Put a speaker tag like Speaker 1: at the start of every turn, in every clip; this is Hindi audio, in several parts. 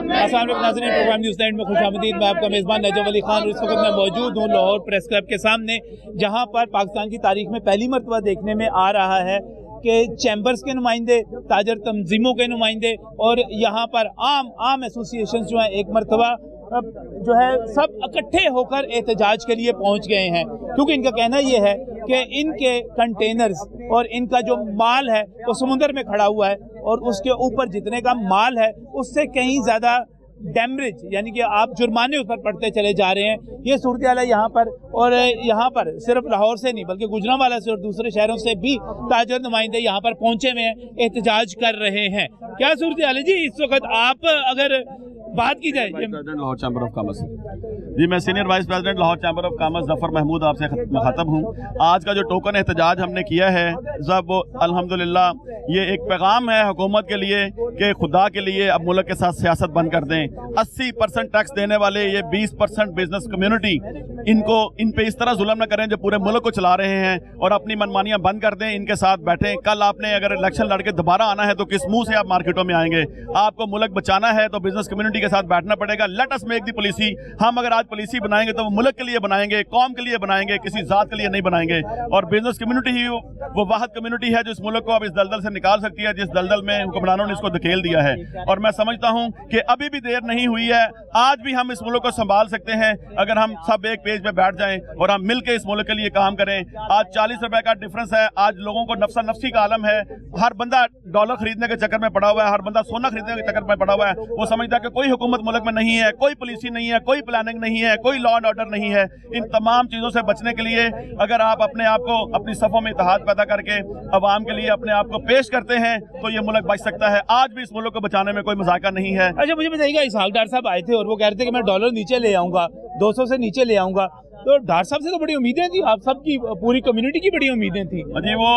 Speaker 1: अस्सलाम वालेकुम नाज़रीन, प्रोग्राम न्यूज़ नाइट में खुशामदीद। मैं आपका मेज़बान नजब अली खान और इस वक्त मैं मौजूद हूँ लाहौर प्रेस क्लब के सामने, जहाँ पर पाकिस्तान की तारीख में पहली मरतबा देखने में आ रहा है कि चैम्बर्स के नुमाइंदे, ताजर तंजीमों के नुमाइंदे और यहाँ पर आम एसोसिएशन जो हैं एक मरतबा जो है सब इकट्ठे होकर एहतजाज के लिए पहुँच गए हैं, क्योंकि इनका कहना ये है कि इनके कंटेनर्स और इनका जो माल है वो समुद्र में खड़ा हुआ है और उसके ऊपर जितने का माल है उससे कहीं ज़्यादा डैमरेज यानी कि आप जुर्माने उस पर पड़ते चले जा रहे हैं। ये सूरत हाल है यहाँ पर, और यहाँ पर सिर्फ लाहौर से नहीं बल्कि गुजरांवाला से और दूसरे शहरों से भी ताजर नुमाइंदे यहाँ पर पहुँचे हुए हैं, एहतजाज कर रहे हैं। क्या सूरत हाल है जी इस वक्त? आप अगर बात की जाए
Speaker 2: लाहौर चैम्बर ऑफ कॉमर्स जी, मैं senior vice president Lahore chamber of commerce Zafar Mahmood आपसे मुखातब हूँ। आज का जो टोकन एहतजाज हमने किया है सब अल्हम्दुलिल्लाह ये एक पैगाम है हुकूमत के लिए कि खुदा के लिए अब मुल्क के साथ सियासत बंद कर दें। 80% टैक्स देने वाले ये 20% बिजनेस कम्युनिटी इन पे इस तरह जुल्म न करें जो पूरे मुल्क को चला रहे हैं और अपनी मनमानियां बंद कर दें, इनके साथ बैठें। कल आपने अगर इलेक्शन लड़के दोबारा आना है तो किस मुंह से आप मार्केटों में आएंगे? आपको मुल्क बचाना है तो बिजनेस कम्युनिटी के साथ बैठना पड़ेगा। Let us make the policy. हम अगर आज पॉलिसी बनाएंगे तो वो मुल्क के लिए बनाएंगे, कौम के लिए बनाएंगे, किसी जात के लिए नहीं बनाएंगे। और बिजनेस कम्युनिटी ही वो वाहिद कम्युनिटी है जो इस मुल्क को अब इस दलदल से निकाल सकती है जिस दलदल में हुक्मरानों ने इसको धकेल दिया है। और मैं समझता हूं कि अभी भी देर नहीं हुई है, आज भी हम इस मुल्क को संभाल सकते हैं अगर हम सब एक पेज पे बैठ जाएं और हम मिलकर इस मुल्क के लिए काम करें। आज 40 रुपए का डिफरेंस है, आज लोगों को नफ्सा नफ्सी का आलम है। हर बंदा डॉलर खरीदने के चक्कर में पड़ा हुआ है, हर बंदा सोना खरीदने के चक्कर में पड़ा हुआ है। वो समझता है कि कोई हुकूमत मुल्क में नहीं है, कोई पॉलिसी नहीं है, कोई प्लानिंग नहीं है, कोई लॉ एंड ऑर्डर नहीं है। इन तमाम चीजों से बचने के लिए अगर आप अपने आप को अपनी सफों में इत्तेहाद पैदा करके अवाम के लिए अपने आप को पेश करते हैं तो ये मुल्क बच सकता है। आज भी इस मुल्क को बचाने में कोई मजाका नहीं है।
Speaker 1: अच्छा मुझे बताइएगा, इसहाक डार साहब आए थे और वो कह रहे थे कि मैं डॉलर नीचे ले आऊंगा, 200 से नीचे ले आऊंगा, तो डार साहब से तो बड़ी उम्मीदें थी, आप सबकी पूरी कम्युनिटी की बड़ी उम्मीदें थी
Speaker 2: जी। वो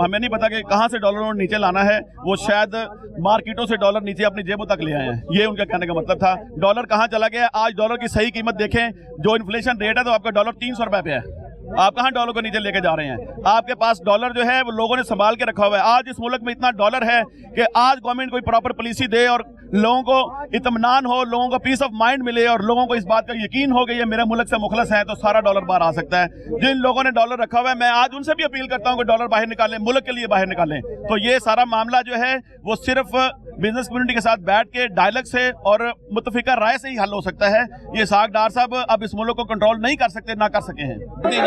Speaker 2: हमें नहीं पता कि कहां से डॉलर नीचे लाना है, वो शायद मार्केटों से डॉलर नीचे अपनी जेबों तक ले आए हैं, ये उनका कहने का मतलब था। डॉलर कहां चला गया? आज डॉलर की सही कीमत देखें, जो इन्फ्लेशन रेट है तो आपका डॉलर 300 रुपए पे है। आप कहां डॉलर को नीचे लेके जा रहे हैं? आपके पास डॉलर जो है वो लोगों ने संभाल के रखा हुआ है। आज इस मुल्क में इतना डॉलर है कि आज गवर्नमेंट कोई प्रॉपर पॉलिसी दे और लोगों को इत्मीनान हो, लोगों को पीस ऑफ माइंड मिले और लोगों को इस बात का यकीन हो कि ये मेरे मुल्क से मुखलस है, तो सारा डॉलर बाहर आ सकता है। जिन लोगों ने डॉलर रखा हुआ है मैं आज उनसे भी अपील करता हूं कि डॉलर बाहर निकालें, मुल्क के लिए बाहर निकालें। तो ये सारा मामला जो है वो सिर्फ बिजनेस कम्युनिटी के साथ बैठ के डायलॉग से और मुत्तफिका राय से ही हल हो सकता है। ये इसहाक डार साहब अब इस मुल्क को कंट्रोल नहीं कर सकते, ना कर सके हैं।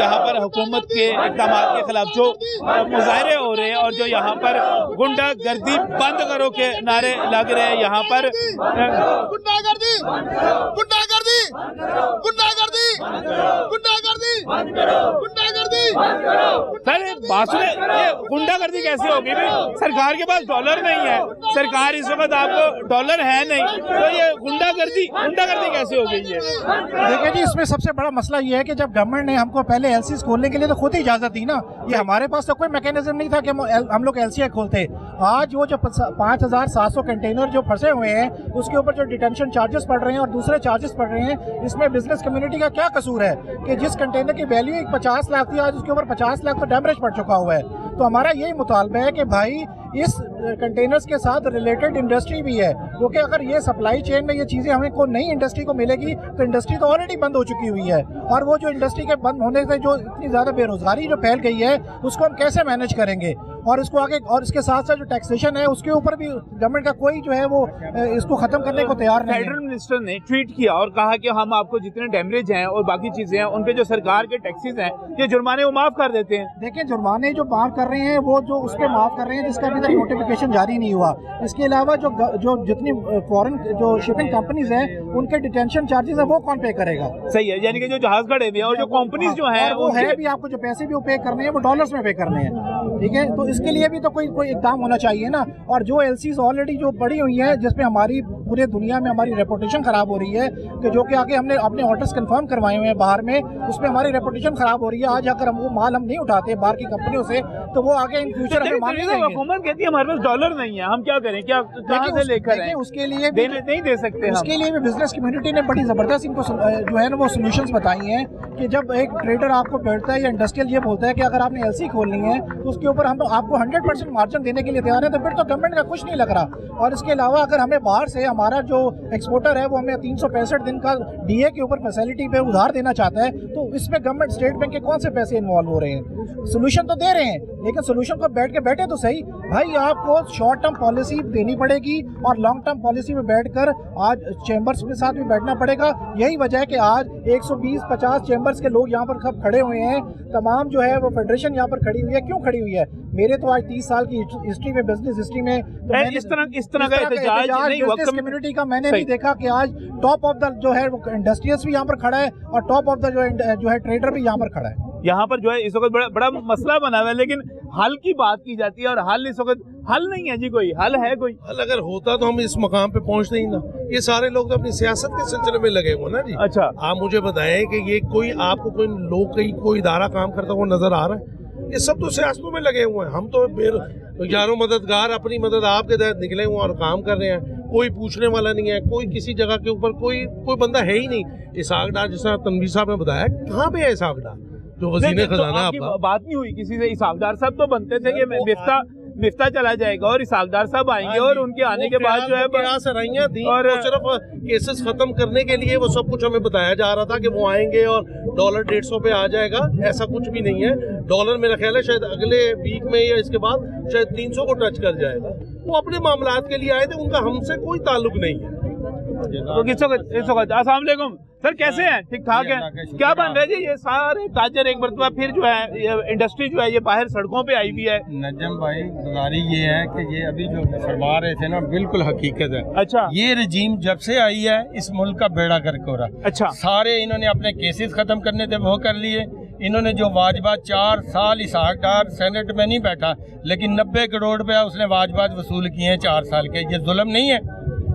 Speaker 1: यहाँ पर हुकूमत के इक़दामात के खिलाफ जो मुजाहरे हो रहे हैं और जो यहाँ पर गुंडागर्दी बंद करो के नारे लग रहे हैं, यहाँ पर
Speaker 3: गुंडागर्दी गुंडागर्दी गुंडागर्दी गुंडागर्दी गुंडागर्दी।
Speaker 1: सर बात सुने, ये गुंडागर्दी कैसे होगी? सरकार के पास डॉलर नहीं है, सरकार इस वक्त आपको डॉलर है नहीं, तो ये गुंडागर्दी कैसे हो गई है?
Speaker 4: देखिए जी, इसमें सबसे बड़ा मसला ये है कि जब गवर्नमेंट ने हमको पहले एलसीज खोलने के लिए तो खुद ही इजाजत दी ना, ये हमारे पास तो कोई मैकेनिज्म नहीं था कि हम लोग एलसीआई खोलते। आज वो जो 5700 कंटेनर जो फंसे हुए हैं उसके ऊपर जो डिटेंशन चार्जेस पड़ रहे हैं और दूसरे चार्जेस पड़ रहे हैं, इसमें बिजनेस कम्युनिटी का क्या कसूर है कि जिस कंटेनर की वैल्यू 50 लाख थी आज उसके ऊपर 50 लाख तो डैमेज पड़ चुका हुआ है। तो हमारा यही मुतालबा है कि भाई इस कंटेनर्स के साथ रिलेटेड इंडस्ट्री भी है, क्योंकि अगर ये सप्लाई चेन में ये चीज़ें हमें को नई इंडस्ट्री को मिलेगी तो इंडस्ट्री तो ऑलरेडी बंद हो चुकी हुई है, और वो जो इंडस्ट्री के बंद होने से जो इतनी ज़्यादा बेरोजगारी जो फैल गई है उसको हम कैसे मैनेज करेंगे? और इसको आगे, और इसके साथ साथ जो टैक्सेशन है उसके ऊपर भी गवर्नमेंट का कोई जो है वो इसको खत्म करने को तैयार नहीं है।
Speaker 1: फेडरल मिनिस्टर ने ट्वीट किया और कहा कि हम आपको जितने डैमेज हैं और बाकी चीजें हैं उन पे जो सरकार के टैक्सेस हैं ये जुर्माने वो माफ कर देते हैं।
Speaker 4: देखिए, जुर्माने जो माफ कर रहे हैं वो जो उस पर माफ कर रहे हैं जिसका अभी तक नोटिफिकेशन जारी नहीं हुआ। इसके अलावा जो जितनी फॉरेन जो शिपिंग कंपनीज हैं उनके डिटेंशन चार्जेस है वो कौन पे करेगा?
Speaker 1: सही है, यानी कि जो जहाज खड़े हुए हैं और जो कंपनीज जो है
Speaker 4: वो है भी, आपको जो पैसे भी वो पे करने हैं वो डॉलर्स में पे करने हैं, ठीक है? तो इसके लिए भी तो कोई इकदाम होना चाहिए ना। और जो एलसीज ऑलरेडी जो पड़ी हुई है जिसमें हमारी पूरे दुनिया में हमारी रेपुटेशन खराब हो रही है कि जो कि आगे हमने अपने ऑर्डर्स कंफर्म करवाए हुए हैं बाहर में, उसमें हमारी रेपुटेशन खराब हो रही है। आज अगर हम वो माल हम नहीं उठाते बाहर की कंपनियों से तो वो आगे इन फ्यूचर हमें माल नहीं देंगे।
Speaker 1: हुकूमत कहती है हमारे पास डॉलर नहीं है, हम क्या करें? क्या कहां से लेकर आएं?
Speaker 4: उसके लिए
Speaker 1: नहीं दे सकते।
Speaker 4: उसके लिए भी बिजनेस कम्युनिटी ने बड़ी जबरदस्त इनको जो है ना वो सोल्यूशंस बताई हैं कि जब एक ट्रेडर आपको बैठता है या इंडस्ट्रियल ये बोलता है कि अगर आपने एलसी खोलनी है तो उसकी के ऊपर हम आपको 100% मार्जिन देने के लिए तैयार है, तो फिर तो गवर्नमेंट का कुछ नहीं लग रहा। और इसके अलावा अगर हमें बाहर से हमारा जो एक्सपोर्टर है वो हमें 365 दिन का DA के ऊपर फैसिलिटी पे उधार देना चाहता है, तो इसमें गवर्नमेंट स्टेट बैंक के कौन से पैसे इन्वॉल्व हो रहे हैं? सोल्यूशन तो दे रहे हैं, लेकिन सोल्यूशन को बैठे तो सही भाई, आपको शॉर्ट टर्म पॉलिसी देनी पड़ेगी और लॉन्ग टर्म पॉलिसी में बैठकर आज चैम्बर्स के साथ भी बैठना पड़ेगा। यही वजह है कि आज 120-50 चैम्बर्स के लोग यहाँ पर सब खड़े हुए हैं, तमाम जो है वो फेडरेशन यहाँ पर खड़ी हुई है। क्यों खड़ी हुई है? मेरे तो आज 30 साल की हिस्ट्री में, बिजनेस हिस्ट्री में तो
Speaker 1: इस तरह का एहतजाज नहीं हुआ
Speaker 4: कम्युनिटी का मैंने नहीं देखा कि आज टॉप ऑफ द जो है वो इंडस्ट्रियल्स भी यहाँ पर खड़ा है और टॉप ऑफ द जो है ट्रेडर भी यहाँ पर खड़ा है।
Speaker 1: यहाँ पर जो है इस वक्त बड़ा मसला बना हुआ है, लेकिन हल की बात की जाती है और हल इस वक्त हल नहीं है जी। कोई हल है? कोई
Speaker 3: हल अगर होता तो हम इस मकाम पे पहुंचते ही ना। ये सारे लोग तो अपनी सियासत के सिलसिले में लगे हुए ना जी।
Speaker 1: अच्छा,
Speaker 3: आप मुझे बताएं कि ये कोई आपको कोई लोग कहीं कोई इदारा काम करता हुआ नजर आ रहा है? ये सब तो सियासतों में लगे हुए हैं। हम तो यारों मददगार अपनी मदद आपके तहत निकले हुए और काम कर रहे हैं। कोई पूछने वाला नहीं है, कोई किसी जगह के ऊपर कोई बंदा है ही नहीं। इसाक डार, जिस तरह तनवीर साहब ने बताया, कहाँ पे है इसाक डार जो वज़ीर खजाना? आपका
Speaker 1: बात नहीं हुई किसी से? इसाक डार साहब तो बनते थे कि मिफ्ता चला जाएगा और इसाक डार साहब आएंगे और उनके आने के बाद जो है
Speaker 3: सराइयां थी और सिर्फ केसेस खत्म करने के लिए वो सब कुछ हमें बताया जा रहा था कि वो आएंगे और डॉलर 150 पे आ जाएगा। ऐसा कुछ भी नहीं है। डॉलर मेरा ख्याल है शायद अगले वीक में या इसके बाद शायद 300 को टच कर जाएगा। वो अपने मामलात के लिए आए थे, उनका हमसे कोई ताल्लुक नहीं है।
Speaker 1: अस्सलाम वालेकुम सर, कैसे हैं? ठीक ठाक हैं? क्या बन रहा है जी? ये सारे ताजर एक मरतबा फिर जो है ये इंडस्ट्री जो है ये बाहर सड़कों पे आई हुई है।
Speaker 5: नजम भाई, गुजारी ये है कि ये अभी जो फरमा रहे थे ना, बिल्कुल हकीकत है।
Speaker 1: अच्छा,
Speaker 5: ये रजीम जब से आई है इस मुल्क का बेड़ा गर्क हो रहा है।
Speaker 1: अच्छा,
Speaker 5: सारे इन्होंने अपने केसेस खत्म करने थे वो कर लिए। इन्होंने जो वाजबात 4 साल इसाक डार सेनेट में नहीं बैठा, लेकिन 90 करोड़ रुपया उसने वाजबात वसूल किए हैं 4 साल के। ये जुल्म नहीं है?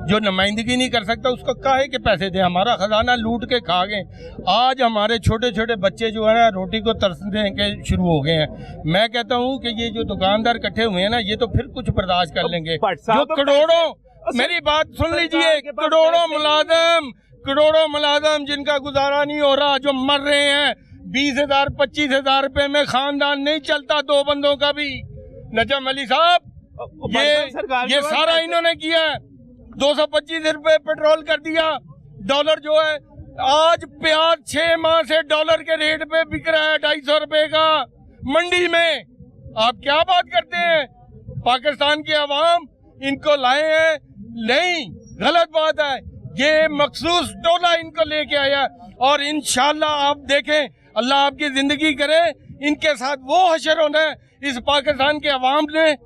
Speaker 5: जो नुमाइंदगी नहीं कर सकता उसको काहे के पैसे दे? हमारा खजाना लूट के खा गए। आज हमारे छोटे छोटे बच्चे जो है ना रोटी को तरसने के शुरू हो गए हैं। मैं कहता हूँ कि ये जो दुकानदार इकट्ठे हुए हैं ना, ये तो फिर कुछ बर्दाश्त कर लेंगे। जो करोड़ों, मेरी बात सुन लीजिए, करोड़ों मुलाजम जिनका गुजारा नहीं हो रहा, जो मर रहे हैं 20,000-25,000 रुपए में खानदान नहीं चलता 2 बंदों का भी। नजम अली साहब, ये सारा इन्होंने किया है। 225 रुपए पेट्रोल कर दिया। डॉलर जो है आज प्याज 6 माह से डॉलर के रेट पे बिक रहा है 250 रुपए का मंडी में। आप क्या बात करते हैं? पाकिस्तान की आवाम इनको लाए हैं? नहीं, गलत बात है। ये मखसूस टोला इनको लेके आया और इंशाल्लाह आप देखें, अल्लाह आपकी जिंदगी करे, इनके साथ वो हशर होना है इस पाकिस्तान के अवाम ने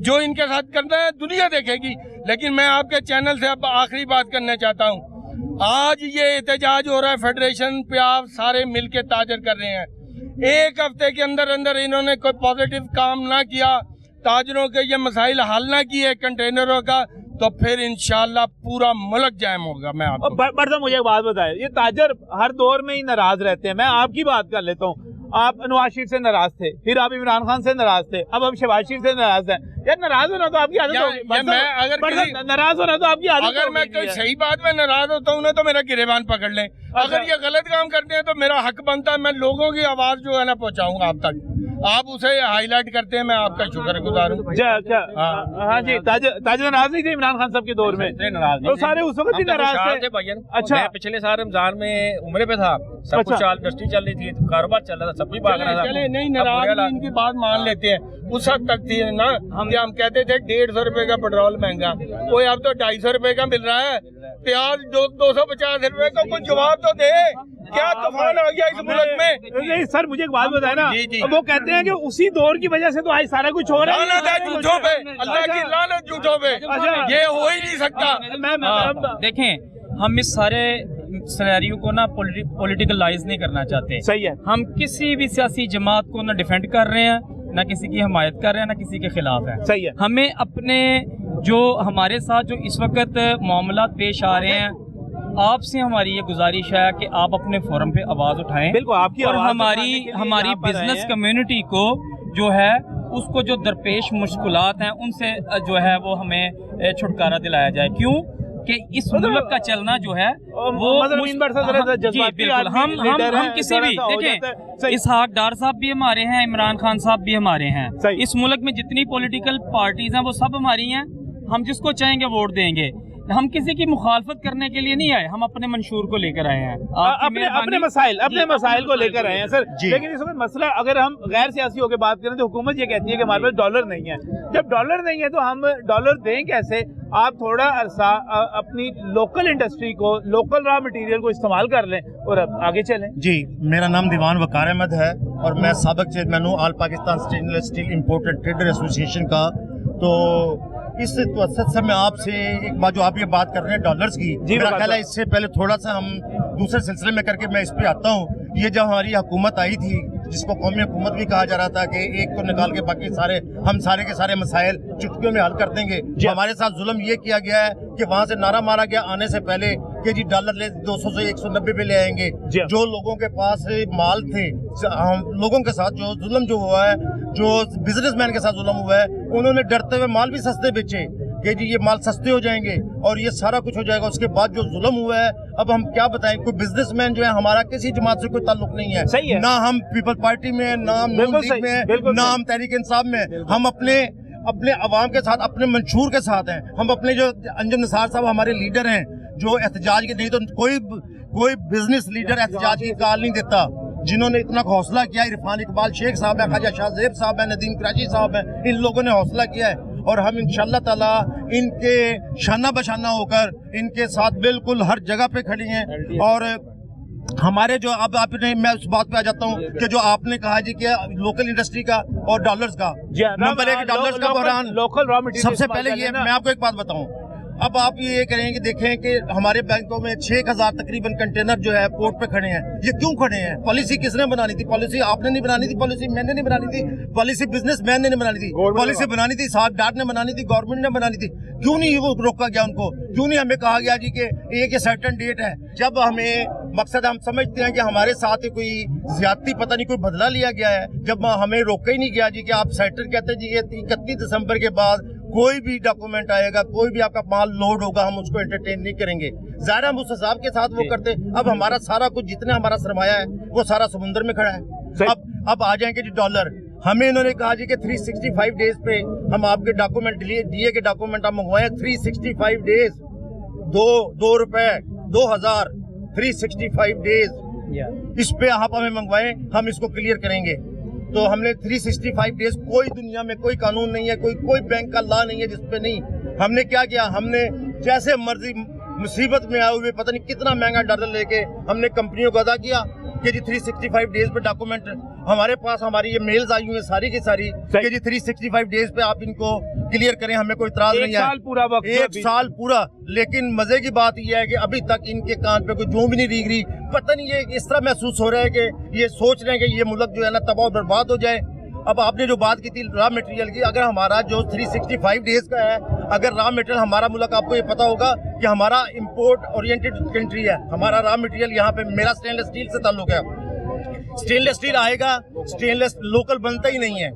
Speaker 5: जो इनके साथ करना है, दुनिया देखेगी। लेकिन मैं आपके चैनल से अब आखिरी बात करना चाहता हूँ। आज ये एहतजाज हो रहा है, फेडरेशन पे आप सारे मिलके ताजर कर रहे हैं। 1 हफ्ते के अंदर अंदर इन्होंने कोई पॉजिटिव काम ना किया, ताजरों के ये मसाइल हल ना किए कंटेनरों का, तो फिर इंशाल्लाह पूरा मुल्क जाम होगा। मैं आपको
Speaker 1: बड़ा मुझे एक बात बताए, ये ताजर हर दौर में ही नाराज रहते हैं। मैं आपकी बात कर लेता हूँ। आप नवाज शरीफ से नाराज थे, फिर आप इमरान खान से नाराज थे, अब हम शहबाज शरीफ से नाराज हैं। यार नाराज होना तो आपकी आदत होगी। नाराज होना तो आपकी आदत।
Speaker 5: अगर मैं कोई सही बात में नाराज होता हूँ ना तो मेरा गिरेबान पकड़ लें। अगर ये गलत काम करते हैं तो मेरा हक बनता है, मैं लोगों की आवाज जो है ना पहुँचाऊंगा आप तक। आप उसे हाईलाइट करते हैं, मैं आपका शुक्रगुजार हूँ।
Speaker 1: हाँ जी, ताजर नाराज नहीं थे इमरान खान साहब के दौर में?
Speaker 6: नाराज
Speaker 1: तो सारे उस वक्त भी नाराज थे।
Speaker 6: अच्छा, मैं पिछले साल रमजान में उम्रे पे था, सब कुछ इंडस्ट्री चल रही थी, कारोबार चल रहा था, सब भी भाग रहा था।
Speaker 5: चले नहीं, नाराज इनकी बात मान लेते हैं। उस हद तक थी ना, हम कहते थे 150 रुपए का पेट्रोल महंगा, कोई अब तो 250 रुपए का मिल रहा है। प्याज 250 रुपए का, कोई जवाब तो दे। क्या तूफान आ गया इस मुल्क में?
Speaker 1: नहीं सर, मुझे एक बात बताए ना, वो कहते हैं कि उसी दौर की वजह से तो आज सारा कुछ हो रहा है।
Speaker 5: लानत है झूठों पे, अल्लाह की लानत झूठों पे। ये हो ही नहीं सकता।
Speaker 7: देखें, हम इस सारे सिनेरियो को ना पॉलिटिकलाइज नहीं करना चाहते।
Speaker 1: सही है। हम
Speaker 7: किसी भी सियासी जमात को ना डिफेंड कर रहे हैं, ना किसी की हमायत कर रहे हैं, ना किसी के खिलाफ है।
Speaker 1: सही है।
Speaker 7: हमें अपने जो हमारे साथ जो इस वक्त मामला पेश आ रहे हैं, आपसे हमारी ये गुजारिश है कि आप अपने फोरम पे आवाज़ उठाएं।
Speaker 1: बिल्कुल, आपकी
Speaker 7: और हमारी बिजनेस कम्युनिटी को जो है उसको जो दरपेश मुश्किलात हैं उनसे जो है वो हमें छुटकारा दिलाया जाए। क्यों? कि इस मुल्क का चलना जो है वो जी बिल्कुल हम किसी भी देखें, इसहाक डार साहब भी हमारे हैं, इमरान खान साहब भी हमारे हैं, इस मुल्क में जितनी पॉलिटिकल पार्टीज हैं वो सब हमारी हैं, हम जिसको चाहेंगे वोट देंगे। हम किसी की मुखालफत करने के लिए नहीं आए, हम अपने मंशूर को लेकर आए हैं,
Speaker 1: अपने मसाइल को लेकर आए हैं सर। लेकिन इस वक्त मसला, अगर हम गैर सियासी होकर बात करें तो हुकूमत ये कहती है कि हमारे पास डॉलर नहीं है। जब डॉलर नहीं है तो हम डॉलर दें कैसे? आप थोड़ा अरसा अपनी लोकल इंडस्ट्री को, लोकल रॉ मटेरियल को इस्तेमाल कर लें और अब आगे चलें।
Speaker 8: जी, मेरा नाम दीवान वकार अहमद है और मैं साबिक चेयरमैन हूँ all Pakistan stainless steel imported trader association का। तो इस वसत में आपसे एक बात, जो आप ये बात कर रहे हैं डॉलर्स की, मेरा ख्याल है इससे पहले थोड़ा सा हम दूसरे सिलसिले में करके मैं इस पे आता हूँ। ये जब हमारी हुकूमत आई थी, जिसको कौमी हुकूमत भी कहा जा रहा था कि एक को निकाल के बाकी हम सारे के सारे मसाइल चुटकियों में हल कर देंगे, हमारे साथ जुल्म ये किया गया है कि वहाँ से नारा मारा गया आने से पहले कि जी डॉलर ले 200 से 190 पे ले आएंगे। जो लोगों के पास माल थे, हम लोगों के साथ जो जुल्म जो हुआ है, जो बिजनेसमैन के साथ जुल्म हुआ है, उन्होंने डरते हुए माल भी सस्ते बेचे कि जी ये माल सस्ते हो जाएंगे और ये सारा कुछ हो जाएगा। उसके बाद जो जुल्म हुआ है, अब हम क्या बताएं, कोई बिजनेसमैन जो है, हमारा किसी जमात से कोई ताल्लुक नहीं है,
Speaker 1: सही है।
Speaker 8: ना हम पीपल पार्टी में, ना हम नून लीग में, ना हम तहरीक इंसाफ में। हम अपने अवाम के साथ, अपने मंशूर के साथ हैं। हम अपने जो अंजुम निसार साहब हमारे लीडर हैं, जो एहतजाज के, नहीं तो कोई बिजनेस लीडर एहतजाज की कॉल नहीं देता। जिन्होंने इतना हौसला किया, इरफान इकबाल शेख साहब है, ख्वाजा शाह ज़ेब साहब है, नदीम कराची साहब है, इन लोगों ने हौसला किया है और हम इंशाअल्लाह ताला इनके शाना बशाना होकर इनके साथ बिल्कुल हर जगह पे खड़ी हैं। और हमारे जो अब आपने, मैं उस बात पे आ जाता हूँ कि जो आपने कहा जी कि लोकल इंडस्ट्री का और डॉलर्स का, नंबर एक डॉलर्स का बहरान,
Speaker 1: लोकल रॉ मटेरियल।
Speaker 8: सबसे पहले ये मैं आपको एक बात बताऊँ, अब आप ये करेंगे कि देखें कि हमारे बैंकों में 6000 तकरीबन कंटेनर जो है पोर्ट पे खड़े हैं। ये क्यों खड़े हैं? पॉलिसी किसने बनानी थी? पॉलिसी आपने नहीं बनानी थी, पॉलिसी मैंने नहीं बनानी थी, पॉलिसी बिजनेसमैन ने नहीं बनानी थी, पॉलिसी बनानी थी साहब डाट ने बनानी थी, गवर्नमेंट ने बनानी थी। क्यों नहीं वो रोका गया उनको? क्यों नहीं हमें कहा गया जी कि एक सर्टेन डेट है? जब हमें मकसद, हम समझते हैं कि हमारे साथ कोई ज्यादती, पता नहीं कोई बदला लिया गया है, जब हमें रोका ही नहीं गया जी कि आप सर्टेन कहते हैं जी 31 दिसंबर के बाद कोई भी डॉक्यूमेंट आएगा, कोई भी आपका माल लोड होगा, हम उसको एंटरटेन नहीं करेंगे। ज़ाहिर हम उस हिसाब के साथ वो करते। अब हमारा सारा कुछ, जितना हमारा सरमाया है, वो सारा समुद्र में खड़ा है। अब आ जाएंगे जी डॉलर। हमें इन्होंने कहा जी कि 365 डेज पे हम आपके डॉक्यूमेंट डीए के डॉक्यूमेंट हम मंगवाए। 365 डेज, 2 रुपए 2000, 365 डेज इस पे आप हमें मंगवाएं, हम इसको क्लियर करेंगे। तो हमने 365 डेज, कोई दुनिया में कोई कानून नहीं है, कोई बैंक का लॉ नहीं है जिस पे नहीं। हमने क्या किया, हमने जैसे मर्जी मुसीबत में आए हुए पता नहीं कितना महंगा डॉलर लेके हमने कंपनियों को अदा किया कि जी 365 डेज पे डॉक्यूमेंट हमारे पास, हमारी ये मेल्स आई हुई है सारी की सारी कि जी 365 डेज पे आप इनको क्लियर करें, हमें कोई इतराज नहीं है। एक साल पूरा। लेकिन मजे की बात यह है कि अभी तक इनके कान पे कोई जूं भी नहीं रीग रही। पता नहीं ये इस तरह महसूस हो रहा है कि ये सोच रहे हैं कि ये मुल्क जो है ना तबाह बर्बाद हो जाए। अब आपने जो बात की थी रॉ मटेरियल की, अगर हमारा जो 365 डेज का है, अगर रॉ मटेरियल हमारा मुल्क, आपको ये पता होगा कि हमारा इंपोर्ट ओरिएंटेड कंट्री है, हमारा रॉ मटेरियल यहाँ पे, मेरा स्टेनलेस स्टील से ताल्लुक है। स्टेनलेस स्टील आएगा, स्टेनलेस लोकल बनता ही नहीं है।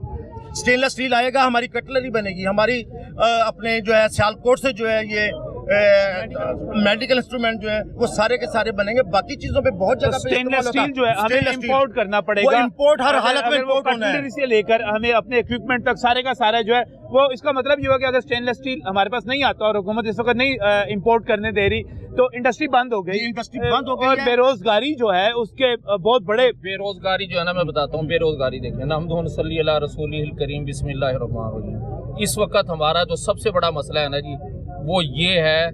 Speaker 8: स्टेनलेस स्टील आएगा, हमारी कटलरी बनेगी, हमारी अपने जो है सियालकोट से जो है ये मेडिकल इंस्ट्रूमेंट जो है वो सारे के सारे बनेंगे। बाकी चीजों पे बहुत जगह पे
Speaker 1: स्टेनलेस स्टील जो है हमें इंपोर्ट करना पड़ेगा।
Speaker 8: इंपोर्ट हर हालत में इंपोर्ट होना है,
Speaker 1: से लेकर हमें अपने इक्विपमेंट तक सारे का सारा जो है वो, इसका मतलब ये हुआ कि अगर स्टेनलेस स्टील हमारे पास नहीं आता और हुकूमत इस वक्त नहीं इंपोर्ट करने दे रही तो इंडस्ट्री बंद हो गई।
Speaker 8: इंडस्ट्री बंद हो गई
Speaker 1: और बेरोजगारी जो है उसके बहुत बड़े,
Speaker 6: बेरोजगारी जो है ना, मैं बताता हूँ बेरोजगारी देखें ना, हम सल्ली अला रसूलिल करीम बिस्मिल्लाहिर्रहमानिर्रहीम। इस वक्त हमारा जो सबसे बड़ा मसला है ना जी, वो ये है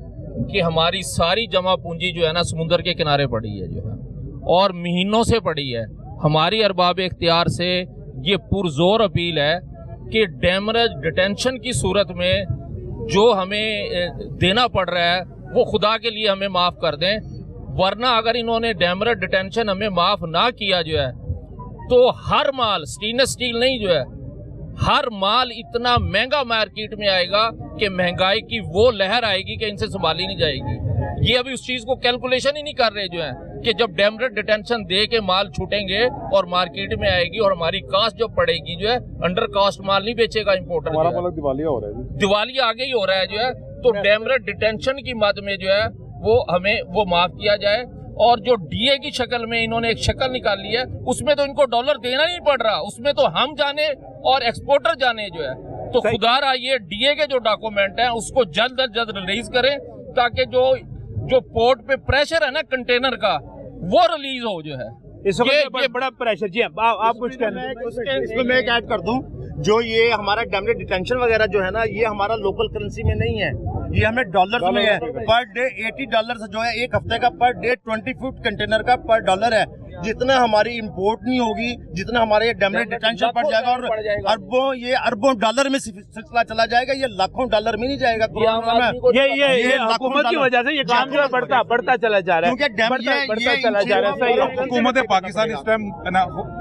Speaker 6: कि हमारी सारी जमा पूंजी जो है ना समुद्र के किनारे पड़ी है जो है, और महीनों से पड़ी है। हमारी अरबाब इख्तियार से ये पुरजोर अपील है कि डैमरेज डिटेंशन की सूरत में जो हमें देना पड़ रहा है वो खुदा के लिए हमें माफ़ कर दें, वरना अगर इन्होंने डैमरेज डिटेंशन हमें माफ़ ना किया जो है तो हर माल, स्टेनलेस स्टील नहीं जो है, हर माल इतना महंगा मार्केट में आएगा कि महंगाई की वो लहर आएगी कि इनसे संभाली नहीं जाएगी। ये अभी उस चीज़ को कैलकुलेशन ही नहीं कर रहे जो है कि जब डैमरेज डिटेंशन दे के माल छूटेंगे और मार्केट में आएगी और हमारी कास्ट जो पड़ेगी जो है, अंडर कास्ट माल नहीं बेचेगा इंपोर्टर।
Speaker 9: हमारा मुल्क दिवालिया हो रहा है,
Speaker 6: दिवालिया आगे ही हो रहा है जो है। तो डैमरेट डिटेंशन की मद में जो है वो हमें वो माफ किया जाए। और जो डीए की शक्ल में इन्होंने एक शक्ल निकाली है, उसमें तो इनको डॉलर देना नहीं पड़ रहा, उसमें तो हम जाने और एक्सपोर्टर जाने जो है। तो खुदारा ये डीए के जो डॉक्यूमेंट है उसको जल्द अज जल्द रिलीज करें, ताकि जो पोर्ट पे प्रेशर है ना कंटेनर का, वो रिलीज हो जो है।
Speaker 1: इस वक्त ये बड़ा प्रेशर। जी आप कुछ कहना है?
Speaker 8: इसमें मैं एक ऐड कर दूं, जो ये हमारा डैमरेट डिटेंशन वगैरह जो है ना, ये हमारा लोकल करेंसी में नहीं है, ये हमें डॉलर में है। पर डे $80 जो है, एक हफ्ते का पर डे 20 फुट कंटेनर का पर डॉलर है। जितना हमारी इंपोर्ट नहीं होगी, जितना हमारे डैमरेट डिटेंशन बढ़ जाएगा, और अरबों डॉलर में सिलसिला चला जाएगा, ये लाखों डॉलर में नहीं जाएगा।
Speaker 1: ये हुकूमत की वजह से ये काम जो है बढ़ता चला जा रहा है, बढ़ता चला जा रहा है।
Speaker 9: हुकूमत पाकिस्तान इस टाइम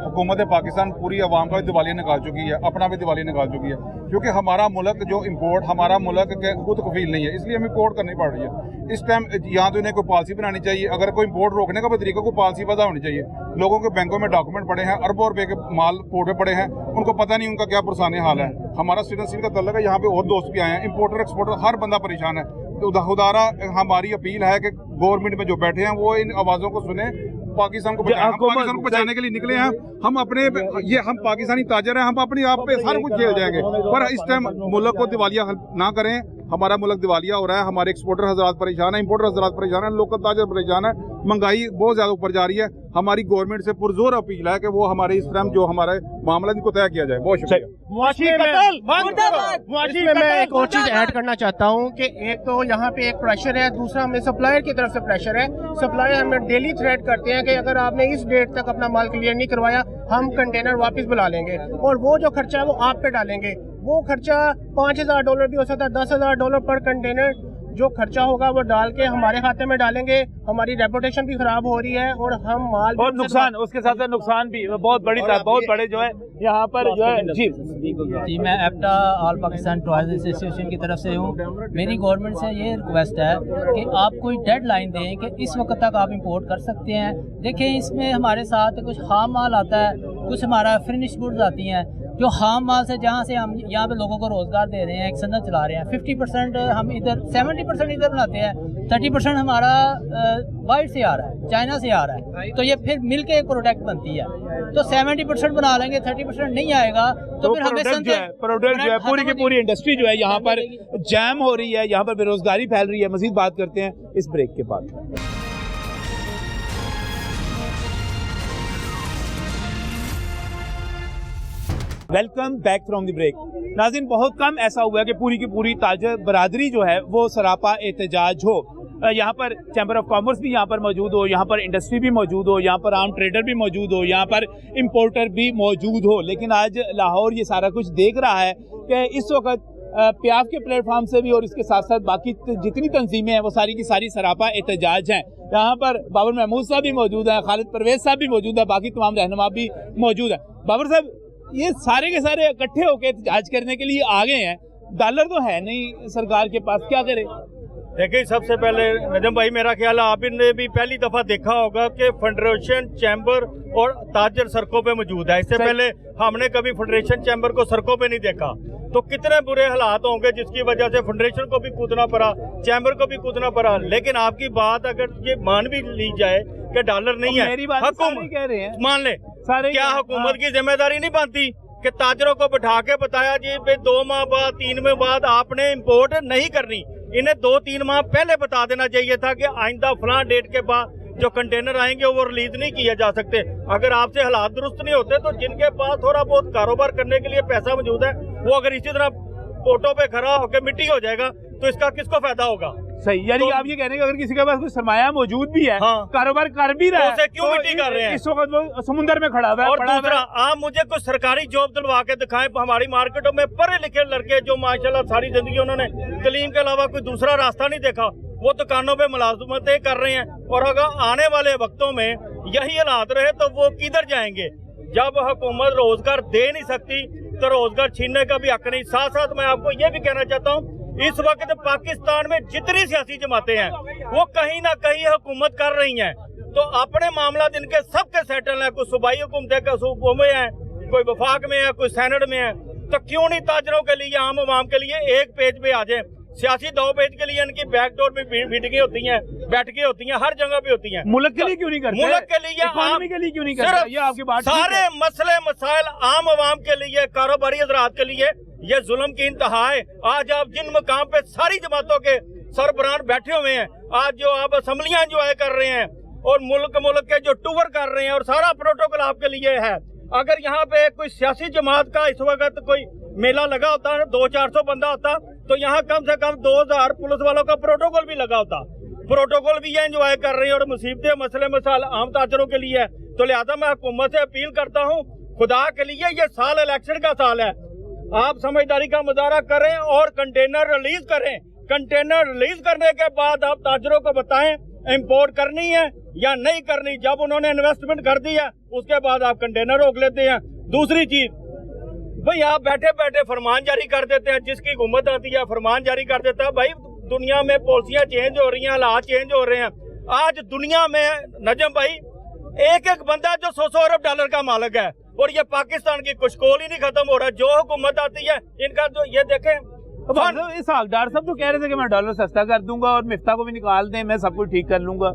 Speaker 9: हुकूमत पाकिस्तान पूरी अवाम का दिवालिया निकाल चुकी है, अपना भी दिवालिया निकाल चुकी है, क्योंकि हमारा मुल्क जो इम्पोर्ट, हमारा मुल्क के खुद कफील नहीं है, इसलिए हमें इम्पोर्ट करनी पड़ रही है। इस टाइम यहाँ तो इन्हें कोई पॉलिसी बनानी चाहिए, अगर कोई इम्पोर्ट रोकने का भी तरीका, कोई पॉलिसी वजह होनी चाहिए। लोगों के बैंकों में डॉक्यूमेंट पड़े हैं, अरबों रुपए के माल पोर्ट पे पड़े हैं, उनको पता नहीं उनका क्या पुरसाने हाल है। हमारा स्टेनलेस स्टील का तल्लक है, यहाँ पे और दोस्त भी आए हैं, इम्पोर्टर एक्सपोर्टर हर बंदा परेशान है। तो खुदारा हमारी अपील है कि गवर्नमेंट में जो बैठे हैं वो इन आवाज़ों को सुने, पाकिस्तान को बचाएं। हम पाकिस्तान को बचाने के लिए निकले हैं, हम अपने हम पाकिस्तानी ताजर हैं, हम अपने आप पे सारा कुछ झेल जाएंगे, पर इस टाइम मुल्क को दिवालिया ना करें। हमारा मुल्क दिवालिया हो रहा है, हमारे एक्सपोर्टर हजरात परेशान है, इम्पोर्टर हजरात परेशान है, लोकल ताजर परेशान है, महंगाई बहुत ज्यादा ऊपर जा रही है। हमारी गवर्नमेंट से पुरजोर अपील है कि वो हमारे इस टाइम जो हमारे मामला इनको तय किया जाए। बहुत शुक्रिया।
Speaker 10: इसमें मैं एक और चीज ऐड करना चाहता हूँ कि एक तो यहाँ पे एक प्रेशर है, दूसरा हमें सप्लायर की तरफ से प्रेशर है। सप्लायर हमें डेली थ्रेट करते हैं कि अगर आपने इस डेट तक अपना माल क्लियर नहीं करवाया, हम कंटेनर वापस बुला लेंगे, और वो जो खर्चा है वो आप पे डालेंगे। वो खर्चा $5000 भी हो सकता है, $10,000 पर कंटेनर जो खर्चा होगा वो डाल के हमारे खाते में डालेंगे। हमारी रेपुटेशन भी खराब हो रही है और हम माल
Speaker 1: और नुकसान, उसके साथ साथ नुकसान भी बहुत बड़े जो है यहाँ पर जो है। जी
Speaker 11: मैं एप्टा ऑल पाकिस्तान टूरिज्म एसोसिएशन की तरफ से हूँ। मेरी गवर्नमेंट से ये रिक्वेस्ट है कि आप कोई डेडलाइन दें कि इस वक्त तक आप इंपोर्ट कर सकते हैं। देखें, इसमें हमारे साथ कुछ खाम माल आता है, कुछ हमारा फिनिश गुड्स आती हैं, जो खाम माल से जहाँ से हम यहाँ पे लोगों को रोज़गार दे रहे हैं, एक सनत चला रहे हैं। 50% हम इधर, 70% इधर बनाते हैं, 30% हमारा बाहर से आ रहा है, चाइना से आ रहा है। तो ये फिर मिल के एक प्रोडक्ट बनती है। तो 70% बना लेंगे, 30% नहीं आएगा, तो फिर हमें
Speaker 1: प्रोडक्ट जो है पूरी की पूरी इंडस्ट्री जो है यहाँ पर जैम हो रही है, यहाँ पर बेरोजगारी फैल रही है। मजीद बात करते हैं इस ब्रेक के बाद। Welcome back from the break. नाज़रीन, बहुत कम ऐसा हुआ है कि पूरी की पूरी ताजर बरादरी जो है वो सरापा एहतजाज हो। यहाँ पर चैम्बर ऑफ कॉमर्स भी यहाँ पर मौजूद हो, यहाँ पर इंडस्ट्री भी मौजूद हो, यहाँ पर आम ट्रेडर भी मौजूद हो, यहाँ पर इंपोर्टर भी मौजूद हो। लेकिन आज लाहौर ये सारा कुछ देख रहा है कि इस वक्त प्याफ के प्लेटफॉर्म से भी और इसके साथ साथ बाकी जितनी तंजीमें हैं वो सारी की सारी सरापा एहतजाज हैं। यहाँ पर बाबर महमूद साहब भी मौजूद हैं, खालिद परवेज साहब भी मौजूद है, बाकी तमाम रहनुमा भी मौजूद हैं। बाबर साहब, ये सारे के सारे इकट्ठे होकर एहतजाज करने के लिए आ गए हैं, डॉलर तो है नहीं सरकार के पास, क्या करे?
Speaker 5: देखिए, सबसे पहले नजम भाई, मेरा ख्याल है आपने भी पहली दफा देखा होगा कि फेडरेशन चैम्बर और ताजर सड़कों पे मौजूद है। इससे पहले हमने कभी फेडरेशन चैम्बर को सड़कों पे नहीं देखा। तो कितने बुरे हालात होंगे जिसकी वजह से फेडरेशन को भी कूदना पड़ा, चैम्बर को भी कूदना पड़ा। लेकिन आपकी बात अगर ये मान भी ली जाए कि डॉलर नहीं है, हुकूमत
Speaker 1: कह रहे हैं,
Speaker 5: मान ले, क्या हुकूमत की जिम्मेदारी नहीं बनती कि ताजरों को बिठा के बताया जी 2 माह बाद 3 माह बाद आपने इम्पोर्ट नहीं करनी। इन्हें 2-3 माह पहले बता देना चाहिए था कि आइंदा फलां डेट के बाद जो कंटेनर आएंगे वो रिलीज नहीं किए जा सकते। अगर आपसे हालात दुरुस्त नहीं होते तो जिनके पास थोड़ा बहुत कारोबार करने के लिए पैसा मौजूद है, वो अगर इसी तरह पोटों पे खड़ा होकर मिट्टी हो जाएगा तो इसका किसको फायदा होगा?
Speaker 1: सही, यानी तो, आप ये कह रहे हैं कि अगर किसी के पास कोई सरमाया मौजूद भी है, हाँ, कारोबार कर भी रहा है,
Speaker 5: तो क्यों मिट्टी कर रहे हैं?
Speaker 1: इस वक्त वो समुद्र में खड़ा हुआ है।
Speaker 5: और दूसरा, आप मुझे कुछ सरकारी जॉब दिलवा के दिखाएं। हमारी मार्केटों में पढ़े लिखे लड़के जो माशाल्लाह सारी जिंदगी उन्होंने तालीम के अलावा कोई दूसरा रास्ता नहीं देखा, वो दुकानों पे मुलाजमतें कर रहे हैं। और अगर आने वाले वक्तों में यही हालात रहे तो वो किधर जाएंगे? जब हुकूमत रोजगार दे नहीं सकती तो रोजगार छीनने का भी हक नहीं। साथ साथ मैं आपको ये भी कहना चाहता हूँ, इस वक्त पाकिस्तान में जितनी सियासी जमातें हैं वो कहीं ना कहीं हुकूमत कर रही हैं, तो अपने मामला जिनके सबके सेटल हैं, कोई सूबाई हुकूमतें का सूबों में है, कोई वफाक में है, कोई सेनेट में है, तो क्यों नहीं ताजरों के लिए, आम आवाम के लिए एक पेज पे आ जाए सियासी दावपेच के लिए इनकी बैकडोर में मीटिंगें होती हैं, बैठकें होती हैं, हर जगह पे होती हैं।
Speaker 1: मुल्क के लिए क्यों नहीं करते?
Speaker 5: मुल्क के लिए,
Speaker 1: इकोनॉमी के लिए क्यों नहीं करते? ये आपकी बात
Speaker 5: सारे मसले मसाइल आम आवाम के लिए, कारोबारी हजरात के लिए ये जुल्म की इंतहा है। आज आप जिन मकाम पे सारी जमातों के सरबराह बैठे हुए हैं, आज जो आप असम्बलियां एंजॉय कर रहे हैं और मुल्क के जो टूर कर रहे हैं और सारा प्रोटोकॉल आपके लिए है। अगर यहाँ पे कोई सियासी जमात का इस वक्त कोई मेला लगा होता है, 200-400 बंदा होता, तो यहाँ कम से कम 2000 पुलिस वालों का प्रोटोकॉल भी लगा होता। प्रोटोकॉल भी ये एंजॉय कर रहे हैं और मुसीबतें मसले मसाइल आम ताजरों के लिए है। तो लिहाजा मैं हुकूमत से अपील करता हूँ, खुदा के लिए ये साल इलेक्शन का साल है, आप समझदारी का मुजाहरा करें और कंटेनर रिलीज करें। कंटेनर रिलीज करने के बाद आप ताजरों को बताएं इंपोर्ट करनी है या नहीं करनी। जब उन्होंने इन्वेस्टमेंट कर दी है उसके बाद आप कंटेनर रोक लेते हैं। दूसरी चीज, भाई आप बैठे बैठे फरमान जारी कर देते हैं, जिसकी हुकूमत आती है फरमान जारी कर देता है। भाई दुनिया में पॉलिसियां चेंज हो रही हैं, हालात चेंज हो रहे हैं। आज दुनिया में नजम भाई एक बंदा जो 100 अरब डॉलर का मालिक है और ये पाकिस्तान की कुशकोल ही नहीं खत्म हो रहा। जो हुकूमत आती है इनका तो ये देखें,
Speaker 1: इस हालदार साहब तो कह रहे थे कि मैं डॉलर सस्ता कर दूंगा और मिफ्ता को भी निकाल दें, मैं सब कुछ ठीक कर लूंगा।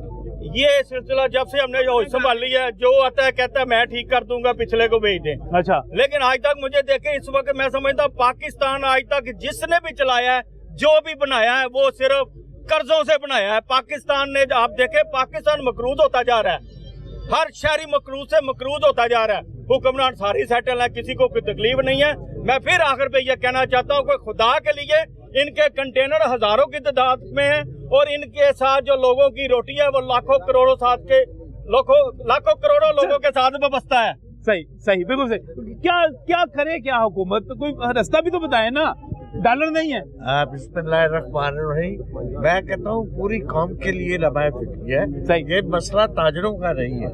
Speaker 5: ये सिलसिला जब से हमने जो संभाल लिया है, जो आता है कहता है मैं ठीक कर दूंगा, पिछले को भेज दें।
Speaker 1: अच्छा,
Speaker 5: लेकिन आज तक मुझे देखे इस वक्त मैं समझता पाकिस्तान आज तक जिसने भी चलाया है, जो भी बनाया है, वो सिर्फ कर्जों से बनाया है। पाकिस्तान ने आप देखे, पाकिस्तान मकरूज होता जा रहा है, हर शहरी मकरूज से मकरूज होता जा रहा है। हुक्मरान सारी सेटल है, किसी को कोई तकलीफ नहीं है। मैं फिर आखिर पे ये कहना चाहता हूँ कि खुदा के लिए इनके कंटेनर हजारों की तादाद में है और इनके साथ जो लोगों की रोटी है वो लाखों करोड़ों लोगों के साथ वाबस्ता है।
Speaker 1: सही, बिल्कुल सही। क्या करे, क्या हुकूमत कोई रास्ता भी तो बताए ना, डॉलर नहीं है।
Speaker 12: बिस्मिल्लाहिर्रहमानिर्रहीम। मैं कहता हूँ पूरी कौम के लिए लम्हा फिक्री है। सही, ये मसला ताजरों का नहीं है,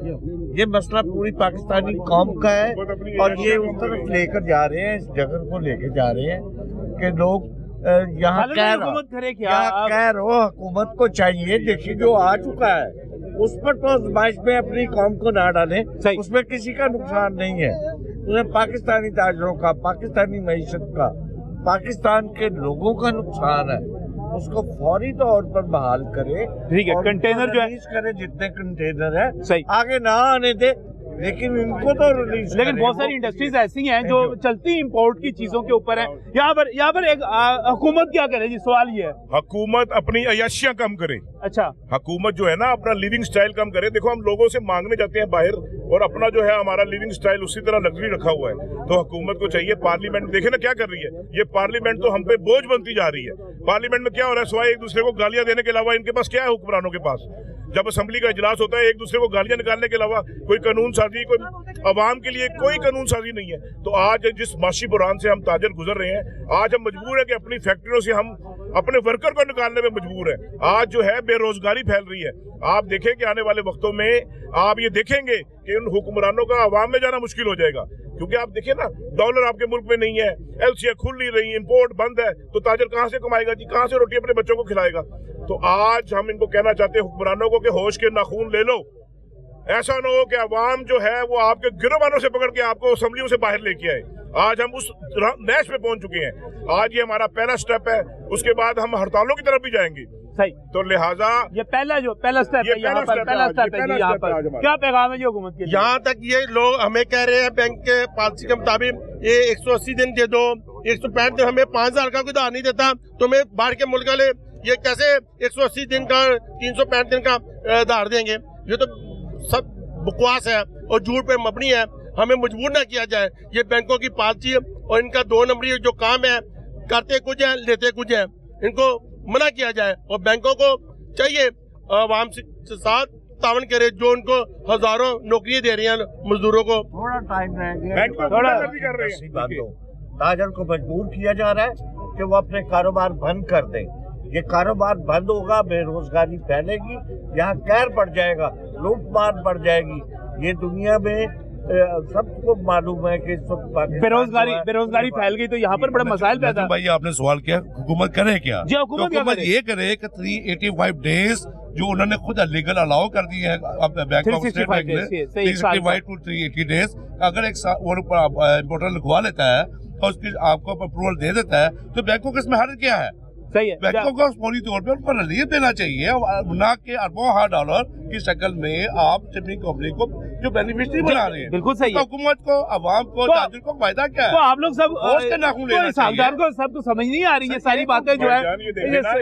Speaker 12: ये मसला पूरी पाकिस्तानी कौम का है और ये उस तरफ लेकर जा रहे हैं, इस जगह को लेकर जा रहे हैं कि लोग यहाँ कह रहो हुकूमत को चाहिए। देखिए जो आ चुका है उस पर तो आजमाइश में अपनी कौम को ना डालें, उसमें किसी का नुकसान नहीं है। उसमें पाकिस्तानी ताजरों का, पाकिस्तानी मईशत का, पाकिस्तान के लोगों का नुकसान है। उसको फौरी तौर पर बहाल करे,
Speaker 1: ठीक है। कंटेनर जो है
Speaker 12: करे, जितने कंटेनर है सही आगे ना आने दे, लेकिन इनको तो रिलीज।
Speaker 1: लेकिन बहुत सारी इंडस्ट्रीज ऐसी हैं जो चलती इंपोर्ट की चीजों के ऊपर है। यहाँ पर एक हुकूमत क्या करे जी, सवाल ये है।
Speaker 13: हुकूमत अपनी अय्याशियां कम करे।
Speaker 1: अच्छा,
Speaker 13: हुकूमत जो है ना अपना लिविंग स्टाइल कम करे। देखो हम लोगों से मांगने जाते हैं बाहर और अपना जो है हमारा लिविंग स्टाइल उसी तरह लग्जरी रखा हुआ है। तो हुकूमत को चाहिए, पार्लियामेंट देखे ना क्या कर रही है, ये पार्लियामेंट तो हम पे बोझ बनती जा रही है। पार्लियामेंट में क्या हो रहा है, सिवाय एक दूसरे को गालियां देने के अलावा इनके पास क्या है हुक्मरानों के पास। जब असेंबली का इजलास होता है एक दूसरे को गालियां निकालने के अलावा कोई कानून साजी, कोई अवाम के लिए कोई कानून साजी नहीं है। तो आज जिस माशी बुरान से हम ताजर गुजर रहे हैं, आज हम मजबूर है कि अपनी फैक्ट्रियों से हम अपने वर्कर को निकालने में मजबूर है। आज जो है बेरोजगारी फैल रही है। आप देखें कि आने वाले वक्तों में आप ये देखेंगे कि उन हुक्मरानों का अवाम में जाना मुश्किल हो जाएगा, क्योंकि आप देखिए ना डॉलर आपके मुल्क में नहीं है, एलसीए खुल नहीं रही, इंपोर्ट बंद है, तो ताजर कहाँ से कमाएगा जी, कहाँ से रोटी अपने बच्चों को खिलाएगा। तो आज हम इनको कहना चाहते हैं हुक्मरानों को कि होश के नाखून ले लो। ऐसा ना हो कि अवाम जो है वो आपके गिरोबानों से पकड़ के आपको असेंबलियों से बाहर लेके आए। आज हम उस नैश पे पहुंच चुके हैं। आज ये हमारा पहला स्टेप है, उसके बाद हम हड़तालों की तरफ भी जाएंगे।
Speaker 1: सही,
Speaker 13: तो लिहाजा
Speaker 1: ये पहला स्टेप है, यहाँ पर क्या पैगाम है जी हुकूमत के?
Speaker 5: यहाँ तक ये लोग हमें कह रहे हैं बैंक के पॉलिसी के मुताबिक ये 180 दिन दे दो, 165 दिन, हमें 5000 का कोई उधार नहीं देता, तो हमें बाहर के मुल्क वाले ये कैसे 180 दिन का 365 दिन का उधार देंगे? ये तो सब बकवास है और झूठ पे मबनी है। हमें मजबूर ना किया जाए। ये बैंकों की पॉलिसी और इनका 2 नंबरी जो काम है, करते कुछ है लेते कुछ है, इनको मना किया जाए और बैंकों को चाहिए आवाम से साथ तावन करे, जो उनको हजारों नौकरियां दे रही हैं मजदूरों को।
Speaker 12: थोड़ा टाइम रहेंगे, ताजर को मजबूर किया जा रहा है कि वो अपने कारोबार बंद कर दें। ये कारोबार बंद होगा, बेरोजगारी फैलेगी, यहाँ कहर बढ़ जाएगा, लूटमार बढ़ जाएगी। ये दुनिया में सबको मालूम है कि
Speaker 1: बेरोजगारी फैल गई, तो यहाँ पर बड़ा मसाइल पैदा।
Speaker 14: भाई आपने सवाल किया हुकूमत करे क्या?
Speaker 1: जी, हुकूमत
Speaker 14: ये करे कि 385 डेज जो उन्होंने खुद लीगल अलाउ कर दिए हैं बैंक ऑफ स्टेट बैंक ने, 365 to 380 डेज, अगर एक इम्पोर्टर लिखवा लेता है और उसकी आपको अप्रूवल दे देता है, तो बैंकों का इसमें हर्ज क्या है?
Speaker 1: सही है।
Speaker 14: बैंकों को फौरी तौर पर उनको रिलीफ देना चाहिए, ना कि अरबों डॉलर की शक्ल में आप शिपिंग कंपनी को जो बेनिफिशियरी बना रहे हैं।
Speaker 1: बिल्कुल सही है।
Speaker 14: हुकूमत को, अवाम को, ताजिर को फायदा क्या है?
Speaker 1: तो आप लोग सब
Speaker 14: इसहाक
Speaker 1: को सबको समझ नहीं आ रही है सारी बातें जो है।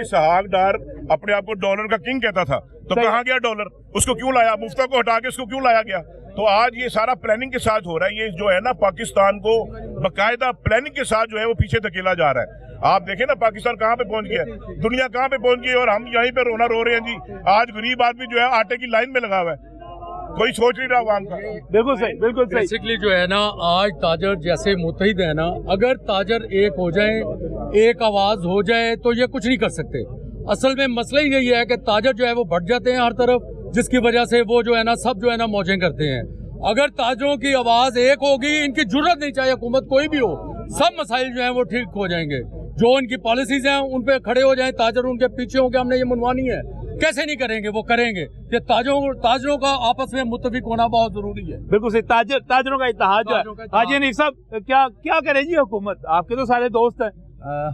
Speaker 13: इसहाक डार अपने आप को डॉलर का किंग कहता था, तो कहाँ गया डॉलर? उसको क्यों लाया? मुफ्ता को हटा के उसको क्यों लाया गया? तो आज ये सारा प्लानिंग के साथ हो रहा है। ये जो है ना, पाकिस्तान को बाकायदा प्लानिंग के साथ जो है वो पीछे धकेला जा रहा है। आप देखें ना, पाकिस्तान कहाँ पे पहुंच गया, दुनिया कहाँ पे पहुंच गई, और हम यहीं पे रोना रो रहे हैं जी। आज गरीब आदमी जो है आटे की लाइन में लगा हुआ है, कोई सोच नहीं रहा आवाम का।
Speaker 1: बिल्कुल सही, बिल्कुल सही।
Speaker 5: बेसिकली जो है ना, आज ताजर जैसे मुत्तहिद है ना, अगर ताजर एक हो जाए, एक आवाज हो जाए, तो ये कुछ नहीं कर सकते। असल में मसला ही यही है कि ताजर जो है वो बढ़ जाते हैं हर तरफ, जिसकी वजह से वो जो है ना सब जो है ना मौजें करते हैं। अगर ताजरों की आवाज एक होगी, इनकी जरूरत नहीं, चाहे हुकूमत कोई भी हो, सब मसाइल जो है वो ठीक हो जाएंगे। जो इनकी पॉलिसीज हैं उन पे खड़े हो जाएं, ताजर उनके पीछे होंगे, हमने ये मनवानी है, कैसे नहीं करेंगे, वो करेंगे। ये ताजरों का आपस में मुत्तफिक होना बहुत जरूरी है।
Speaker 1: बिल्कुल सही। ताजरों का इत्तेहाद है। हाजी हनीफ साहब, क्या करे जी हुकूमत? आपके तो सारे दोस्त हैं।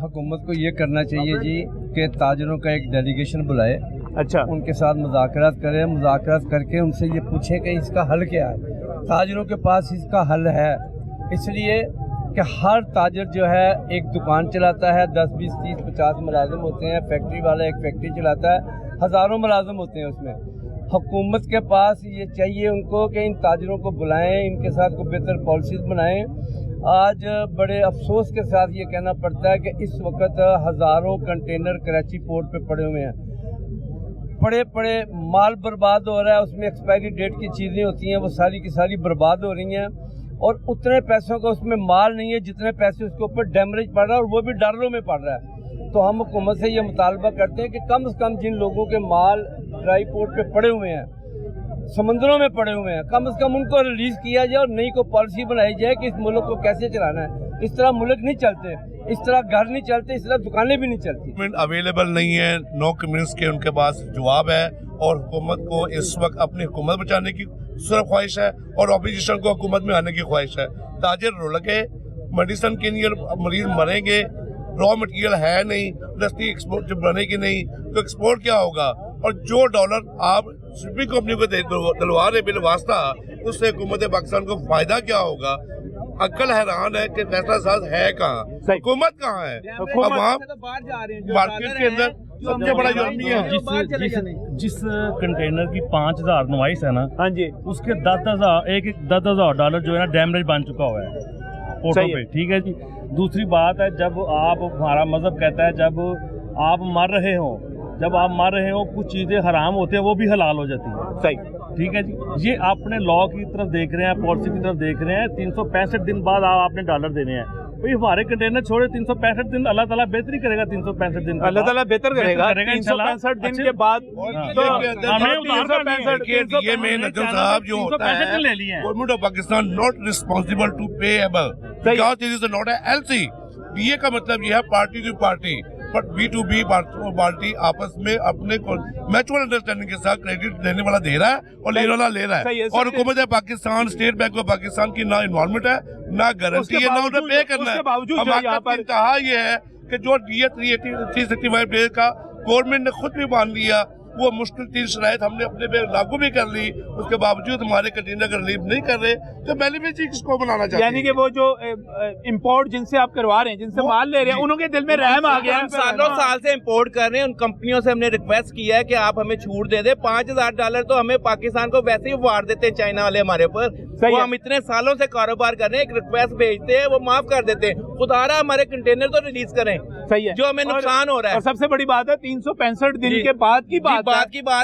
Speaker 15: हुकूमत को ये करना चाहिए जी कि ताजरों का एक डेलीगेशन बुलाए,
Speaker 1: अच्छा,
Speaker 15: उनके साथ मुज़ाकरात करें, मुज़ाकरात करके उनसे ये पूछे कि इसका हल क्या है। ताजरों के पास इसका हल है, इसलिए कि हर ताजर जो है एक दुकान चलाता है, 10, 20, 30, 50 मुलाजिम होते हैं। फैक्ट्री वाला एक फैक्ट्री चलाता है, हज़ारों मुलाजिम होते हैं उसमें। हुकूमत के पास ये चाहिए उनको कि इन ताजरों को बुलाएं, इनके साथ को बेहतर पॉलिसीज़ बनाएं। आज बड़े अफसोस के साथ ये कहना पड़ता है कि इस वक्त हज़ारों कंटेनर कराची पोर्ट पे पड़े हुए हैं, पड़े माल बर्बाद हो रहा है, उसमें एक्सपायरी डेट की चीज़ें होती हैं, वो सारी की सारी बर्बाद हो रही हैं, और उतने पैसों का उसमें माल नहीं है जितने पैसे उसके ऊपर डैमरेज पड़ रहा है, और वो भी डॉलरों में पड़ रहा है। तो हम हुकूमत से ये मुतालबा करते हैं कि कम से कम जिन लोगों के माल ड्राई पोर्ट पे पड़े हुए हैं, समंदरों में पड़े हुए हैं, कम से कम उनको रिलीज़ किया जाए और नई को पॉलिसी बनाई जाए कि इस मुल्क को कैसे चलाना है। इस तरह मुल्क नहीं चलते, इस तरह घर नहीं चलते, इस तरह दुकानें भी नहीं चलती।
Speaker 14: अवेलेबल नहीं है, नो कम्युनिस्ट के उनके पास जवाब है, और हुकूमत को इस वक्त अपनी हुकूमत बचाने की सिर्फ ख्वाहिश है, और ऑपोजिशन को हुकूमत में आने की ख्वाहिश है। ताजर रुलके मेडिसिन के लिए मरीज मरेंगे, रॉ मटेरियल है नहीं, इंडस्ट्री एक्सपोर्ट जब बनेगी नहीं तो एक्सपोर्ट क्या होगा? और जो डॉलर आप शिपिंग कंपनी को दिलवा रहे बिल वास्ता, उससे हुकूमत पाकिस्तान को फायदा क्या होगा? अक्ल हैरान है कि फैसला साज है कहाँ, हुकूमत कहाँ है? अब वहाँ मार्केट के अंदर सबसे बड़ा जुर्मी है।
Speaker 16: जिस कंटेनर की 5000 नवाइस है ना,
Speaker 1: हाँ जी,
Speaker 16: उसके 10,000 डॉलर जो है ना डैमेज बन चुका हुआ है पोर्टों पे, ठीक है जी। दूसरी बात है, जब आप, हमारा मजहब कहता है जब आप मर रहे हो कुछ चीज़ें हराम होती हैं, वो भी हलाल हो जाती हैं।
Speaker 1: सही,
Speaker 16: ठीक है जी। ये अपने लॉ की तरफ देख रहे हैं, पॉलिसी की तरफ देख रहे हैं। 365 दिन बाद आपने डॉलर देने हैं, भाई हमारे कंटेनर छोड़े 365 दिन, अल्लाह ताला बेहतरी करेगा। 365 दिन
Speaker 1: अल्लाह ताला बेहतर करेगा 365 दिन के बाद।
Speaker 14: ये में नजर साहब जो होता है, government of Pakistan not responsible to payable, because it is not a LC. DA का मतलब ये है party to party, but B2B party आपस में अपने म्यूचुअल अंडरस्टैंडिंग के साथ क्रेडिट देने वाला दे रहा है और लेने वाला ले रहा है। और हुकूमत Pakistan, state bank of Pakistan की ना इन्वॉल्वमेंट है, ना गारंटी है, ना उन्हें पे करना है। हमारा इंतहा ये है कि जो DA 365 डेज का गवर्नमेंट ने खुद भी मान लिया, वो मुश्किल 3 शराइत हमने अपने पे लागू भी कर ली, उसके बावजूद हमारे कंटेनर का रिलीफ नहीं कर रहे, तो बेनिफिशियरी किसको बनाना चाहिए?
Speaker 1: यानी कि वो जो इंपोर्ट जिनसे आप करवा रहे हैं, जिनसे माल ले रहे हैं, उनके दिल में रहम आ गया है।
Speaker 17: सालों साल से इंपोर्ट कर रहे हैं, उन कंपनियों से हमने रिक्वेस्ट किया है कि आप हमें छूट दे दे। $5000 तो हमें पाकिस्तान को वैसे ही वार देते हैं चाइना वाले हमारे ऊपर, वो हम इतने सालों से कारोबार कर रहे हैं, एक रिक्वेस्ट भेजते हैं, वो माफ कर देते हैं। खुदारा हमारे कंटेनर तो रिलीज करें,
Speaker 1: सही है,
Speaker 17: जो हमें नुकसान हो रहा है।
Speaker 1: और सबसे बड़ी बात है 365 दिन के बाद की बात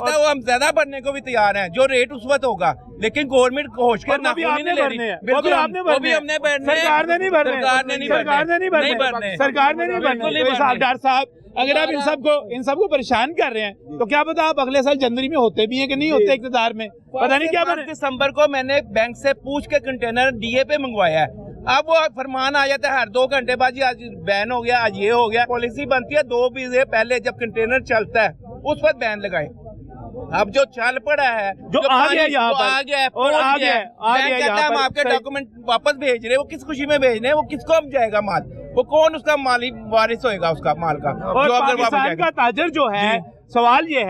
Speaker 17: है, वो हम ज्यादा बढ़ने को भी तैयार हैं, जो रेट उस वक्त होगा, लेकिन गवर्नमेंट होश कर
Speaker 1: ना
Speaker 17: नहीं ले रही।
Speaker 1: वो भी हमने भरने, सरकार ने नहीं भरने, डॉक्टर साहब, अगर आप इन सबको परेशान कर रहे हैं, तो क्या पता आप अगले साल जनवरी में होते भी हैं कि नहीं होते इक़्तिदार में, पता नहीं क्या बने।
Speaker 17: दिसंबर को मैंने बैंक से पूछ के कंटेनर DA पे मंगवाया है। अब वो फरमान आ जाता है हर 2 घंटे बाद, जी आज बैन हो गया, आज ये हो गया। पॉलिसी बनती है 2 महीने पहले, जब कंटेनर चलता है उस वक्त बैन लगाए। अब जो चल पड़ा है,
Speaker 1: जो आ गया यहाँ पर,
Speaker 17: आ गया, हम आपके डॉक्यूमेंट वापस भेज रहे हैं, वो किस खुशी में भेज रहे हैं, वो किसको हम जाएगा माल? वो कौन उसका माली वारिस होएगा उसका माल का?
Speaker 1: और पाकिस्तान का ताजर जो है, सवाल ये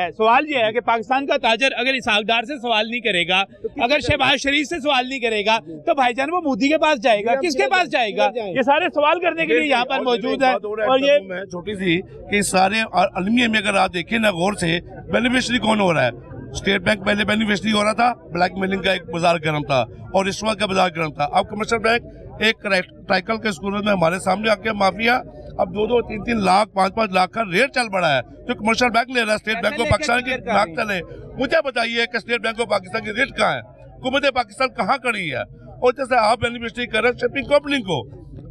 Speaker 1: है कि पाकिस्तान का ताजर अगर इसहाक डार से सवाल नहीं करेगा, अगर शहबाज शरीफ से सवाल नहीं करेगा, तो भाईजान वो मोदी के पास जाएगा, किसके पास जाएगा? ये सारे सवाल करने के लिए यहाँ पर मौजूद है। और ये
Speaker 14: छोटी सी कि सारे अलमिया में अगर आप देखें ना गौर से, बेनिफिशियरी कौन हो रहा है? स्टेट बैंक पहले बेनिफिशियरी हो रहा था, ब्लैकमेलिंग का एक बाजार गर्म था और रिश्वत का बाजार गर्म था। अब कमर्शियल बैंक एक ट्राइकल के स्कूलों में हमारे सामने आके माफिया अब 2-2, 3-3 लाख, 5-5 लाख का रेट चल पड़ा है जो कमर्शियल बैंक ले रहा है। स्टेट बैंक ऑफ पाकिस्तान की नाक चले। मुझे बताइए कि स्टेट बैंक ऑफ पाकिस्तान की रेट कहाँ है? हुकूमत पाकिस्तान कहाँ खड़ी है? और जैसे आप बेनिफिशियरी कर रहे हैं शिपिंग कंपनी को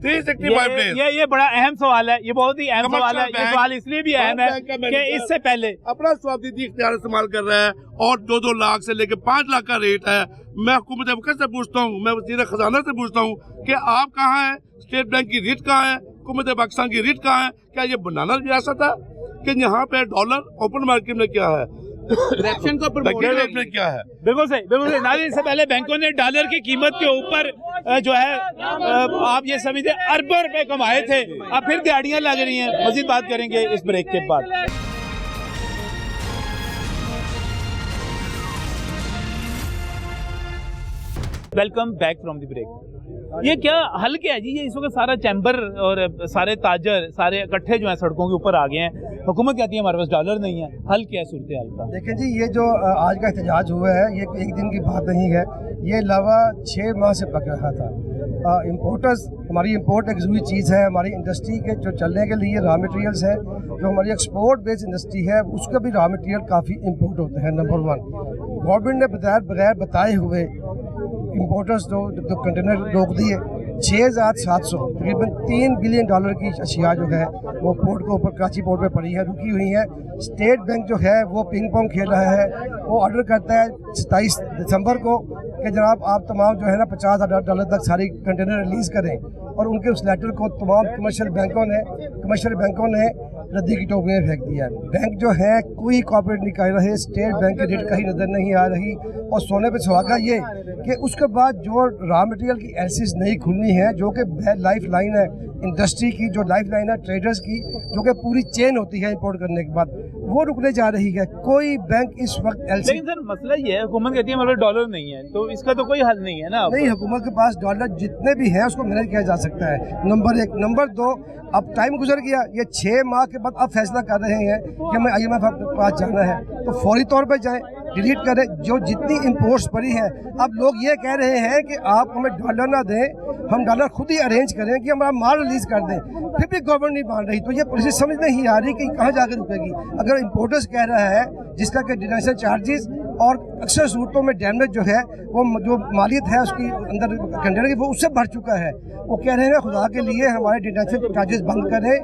Speaker 14: 365 डेज।
Speaker 1: ये बड़ा अहम सवाल है, ये बहुत ही अहम सवाल है। ये सवाल इसलिए भी अहम है कि इससे पहले
Speaker 14: अपना स्वाबदीदी इख्तियार इस्तेमाल कर रहा है और 2-2 लाख से लेकर 5 लाख का रेट है। मैं हुकूमत वक्त से पूछता हूँ, मैं वज़ीर खजाना से पूछता हूँ कि आप कहाँ हैं? स्टेट बैंक की रेट कहाँ है? हुकूमत पाकिस्तान की रेट कहाँ है? क्या ये बनाना रियासत है कि यहाँ पे डॉलर ओपन मार्केट में क्या है,
Speaker 17: इलेक्शन का
Speaker 14: रेट में क्या है?
Speaker 1: बिल्कुल सही। नाज़रीन, इससे पहले बैंकों ने डॉलर की कीमत के ऊपर जो है आप ये समझते अरबों रुपए कमाए थे, अब फिर दिहाड़ियां लग रही हैं। मजीद बात करेंगे इस ब्रेक के बाद। Welcome back from the break. ये क्या हल क्या है जी? ये इस वक्त सारा चैम्बर और सारे ताजर सारे इकट्ठे जो है सड़कों के ऊपर आ गए हैं। हुकूमत कहती है हमारे पास डॉलर नहीं है, हल क्या है सूरत हाल का?
Speaker 18: देखिए जी, ये जो आज का एहतजाज हुआ है ये एक दिन की बात नहीं है, ये लावा 6 माह से पक रहा था। इम्पोर्टर्स, हमारी इम्पोर्ट एक ज़रूरी चीज़ है, हमारी इंडस्ट्री के जो चलने के लिए रॉ मटेरियल्स है, जो हमारी एक्सपोर्ट बेस्ड इंडस्ट्री है उसका भी रॉ मटेरियल काफ़ी इम्पोर्ट होते हैं। नंबर 1, गवर्नमेंट ने बगैर बताए हुए इम्पोर्टर्स जो कंटेनर रोक दिए। 6,700 तकरीबन $3 बिलियन की अशिया जो है वो पोर्ट के ऊपर, कराची पोर्ट पे पड़ी है, रुकी हुई है। स्टेट बैंक जो है वो पिंग पोंग खेल रहा है, वो ऑर्डर करता है 27 दिसंबर को कि जनाब आप तमाम जो है ना $50,000 तक सारी कंटेनर रिलीज़ करें, और उनके उस लेटर को तमाम कमर्शियल बैंकों ने रद्दी की टोकरी में फेंक दिया है। बैंक जो है कोई कॉपरेट नहीं कर रहे, स्टेट बैंक की रेट कहीं नज़र नहीं आ रही। और सोने पे सुहागा ये कि उसके बाद जो रॉ मटेरियल की एलसीज नहीं खुलनी है, जो कि लाइफ लाइन है इंडस्ट्री की, जो लाइफ लाइन है ट्रेडर्स की, जो कि पूरी चेन होती है इंपोर्ट करने के बाद, वो रुकने जा रही है। कोई बैंक इस वक्त एलसी।
Speaker 1: लेकिन सर मसला ये है, हुकूमत कहती है हमारे डॉलर नहीं है, तो इसका तो कोई हल नहीं है ना?
Speaker 18: नहीं, हुकूमत के पास डॉलर जितने भी हैं उसको मैनेज किया जा सकता है, नंबर 1। नंबर 2, अब टाइम गुजर गया, ये 6 माह के बाद अब फैसला कर रहे हैं कि हमें IMF के पास जाना है, तो फौरी तौर पर जाएं, डिलीट करें जो जितनी इम्पोर्ट्स पड़ी है। अब लोग ये कह रहे हैं कि आप हमें डॉलर ना दें, हम डॉलर खुद ही अरेंज करें कि हमारा माल रिलीज कर दें, फिर भी गवर्नमेंट नहीं मान रही। तो ये पॉलिसी समझ नहीं आ रही कि कहाँ जाकर रुकेगी। अगर इम्पोर्टर्स कह रहा है जिसका कि डिनेशन चार्जेस और अक्सर सूरतों में डैमेज जो है वो जो मालियत है उसकी अंदर कंटेनर की वो उससे बढ़ चुका है, वो कह रहे हैं खुदा के लिए हमारे डिनेशन चार्जेस बंद करें,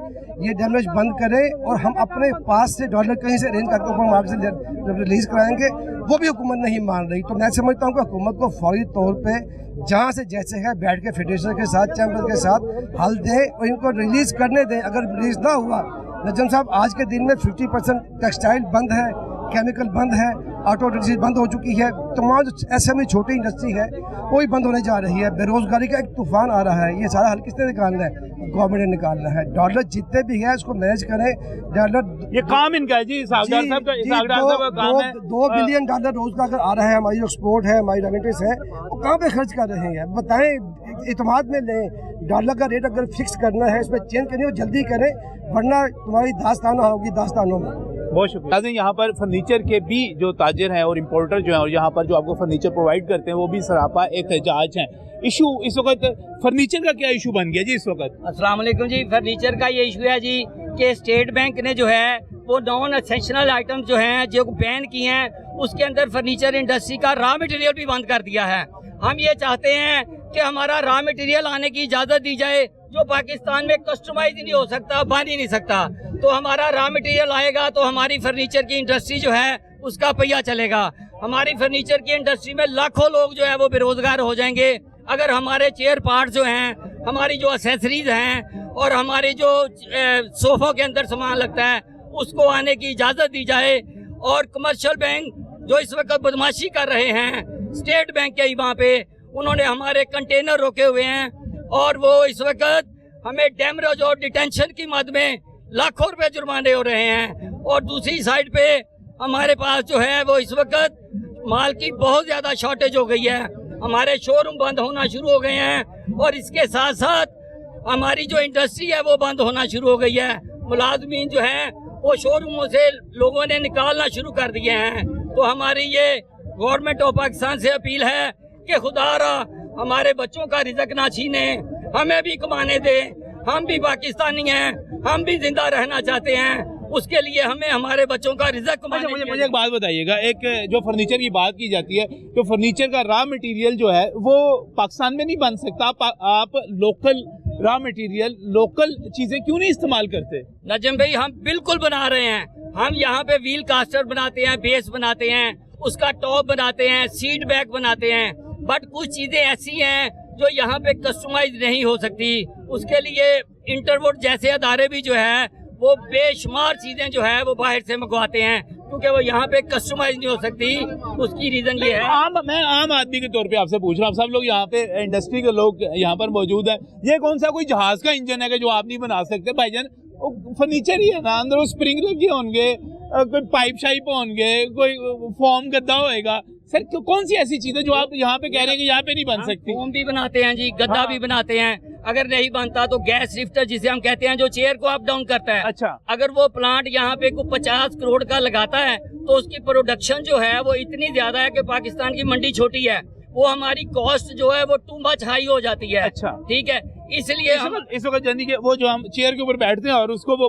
Speaker 18: ये डैमेज बंद करें और हम अपने पास से डॉलर कहीं से अरेंज करके ऊपर मार्केट से रिलीज कराएंगे। वो भी हुकूमत नहीं मान रही। तो मैं समझता हूँ कि हुकूमत को फौरी तौर पे जहाँ से जैसे है बैठ के फेडरेशन के साथ, चैम्बर के साथ हल दें और इनको रिलीज करने दें। अगर रिलीज ना हुआ, नजम साहब आज के दिन में 50% टेक्सटाइल बंद है, केमिकल बंद है, ऑटो इंडस्ट्री बंद हो चुकी है, तमाम जो SME छोटी इंडस्ट्री है वो भी बंद होने जा रही है। बेरोजगारी का एक तूफान आ रहा है। ये सारा हल किसने निकालना है? गवर्नमेंट ने निकालना है। डॉलर जितने भी है उसको मैनेज करें। डॉलर
Speaker 1: ये काम इनका है जी, साहब का काम है।
Speaker 18: $2 बिलियन रोज का अगर आ रहा है, हमारी एक्सपोर्ट है, हमारी रेमिटेंस है, वो कहाँ पे खर्च कर रहे हैं बताएं? इत्मीनान में लें। डॉलर का रेट अगर फिक्स करना है, इसमें चेंज करनी हो जल्दी करें, वरना तुम्हारी दास्ताना होगी दास्तानों में।
Speaker 1: बहुत शुक्रिया। यहाँ पर फर्नीचर के भी जो ताजर हैं और इम्पोर्टर जो हैं और यहाँ पर जो आपको फर्नीचर प्रोवाइड करते हैं वो भी सरापा एहतजाज हैं। इशू इस वक्त फर्नीचर का क्या इशू बन गया जी इस वक्त?
Speaker 19: अस्सलाम वालेकुम जी। फर्नीचर का ये इशू है जी कि स्टेट बैंक ने जो है वो नॉन एसेंशियल आइटम जो हैं जो बैन किए हैं, उसके अंदर फर्नीचर इंडस्ट्री का रॉ मटेरियल भी बंद कर दिया है। हम ये चाहते हैं कि हमारा रॉ मटेरियल आने की इजाज़त दी जाए, जो पाकिस्तान में कस्टमाइज नहीं हो सकता, बन ही नहीं सकता। तो हमारा रॉ मटेरियल आएगा तो हमारी फर्नीचर की इंडस्ट्री जो है उसका पहिया चलेगा। हमारी फर्नीचर की इंडस्ट्री में लाखों लोग जो है वो बेरोजगार हो जाएंगे अगर हमारे चेयर पार्ट जो हैं, हमारी जो एसेसरीज हैं और हमारे जो सोफों के अंदर सामान लगता है उसको आने की इजाज़त दी जाए। और कमर्शियल बैंक जो इस वक्त बदमाशी कर रहे हैं, स्टेट बैंक के ही वहाँ पे उन्होंने हमारे कंटेनर रोके हुए हैं और वो इस वक्त हमें डैमरेज और डिटेंशन की मद में लाखों रुपए जुर्माने हो रहे हैं। और दूसरी साइड पे हमारे पास जो है वो इस वक्त माल की बहुत ज़्यादा शॉर्टेज हो गई है। हमारे शोरूम बंद होना शुरू हो गए हैं और इसके साथ साथ हमारी जो इंडस्ट्री है वो बंद होना शुरू हो गई है। मुलाजमीन जो है वो शोरूमों से लोगों ने निकालना शुरू कर दिए हैं। तो हमारी ये गवर्नमेंट ऑफ पाकिस्तान से अपील है कि खुदारा हमारे बच्चों का रिज़्क ना छीने, हमें भी कमाने दे। हम भी पाकिस्तानी हैं, हम भी जिंदा रहना चाहते हैं, उसके लिए हमें हमारे बच्चों का रिज़्क कमाने
Speaker 1: मुझे एक बात बताइएगा, एक जो फर्नीचर की बात की जाती है तो फर्नीचर का रॉ मटेरियल जो है वो पाकिस्तान में नहीं बन सकता। आप लोकल रॉ मटेरियल, लोकल चीजें क्यों नहीं इस्तेमाल करते?
Speaker 19: नजम भाई, हम बिल्कुल बना रहे हैं। हम यहाँ पे व्हील कास्टर बनाते हैं, बेस बनाते हैं, उसका टॉप बनाते हैं, सीट बैग बनाते हैं। बट कुछ चीजें ऐसी हैं जो यहाँ पे कस्टमाइज नहीं हो सकती। उसके लिए इंटरवुड जैसे अदारे भी जो है वो बेशुमार चीजें जो है वो बाहर से मंगवाते हैं, क्योंकि वो यहाँ पे कस्टमाइज नहीं हो सकती। उसकी रीजन ये है,
Speaker 1: मैं आम आदमी के तौर पे आपसे पूछ रहा हूँ, सब लोग यहाँ पे इंडस्ट्री के लोग यहाँ पर मौजूद है। ये कौन सा कोई जहाज का इंजन है कि जो आप नहीं बना सकते? भाईजान फर्नीचर ही है ना, अंदर वो स्प्रिंग लगे होंगे, कोई पाइप शाइप होंगे, कोई फॉर्म गद्दा होएगा। सर कौन सी ऐसी चीज है जो आप यहाँ पे कह रहे हैं कि यहाँ पे नहीं बन सकती?
Speaker 19: फोम भी बनाते हैं जी, गद्दा भी बनाते हैं। अगर नहीं बनता तो गैस शिफ्टर जिसे हम कहते हैं, जो चेयर को अप डाउन करता है।
Speaker 1: अच्छा,
Speaker 19: अगर वो प्लांट यहाँ पे को 50 करोड़ का लगाता है तो उसकी प्रोडक्शन जो है वो इतनी ज्यादा है कि पाकिस्तान की मंडी छोटी है, वो हमारी कॉस्ट जो है वो टू मच हाई हो जाती है।
Speaker 1: अच्छा,
Speaker 19: ठीक है, इसलिए
Speaker 1: इस वक्त यानी कि वो जो हम चेयर के ऊपर बैठते हैं और उसको वो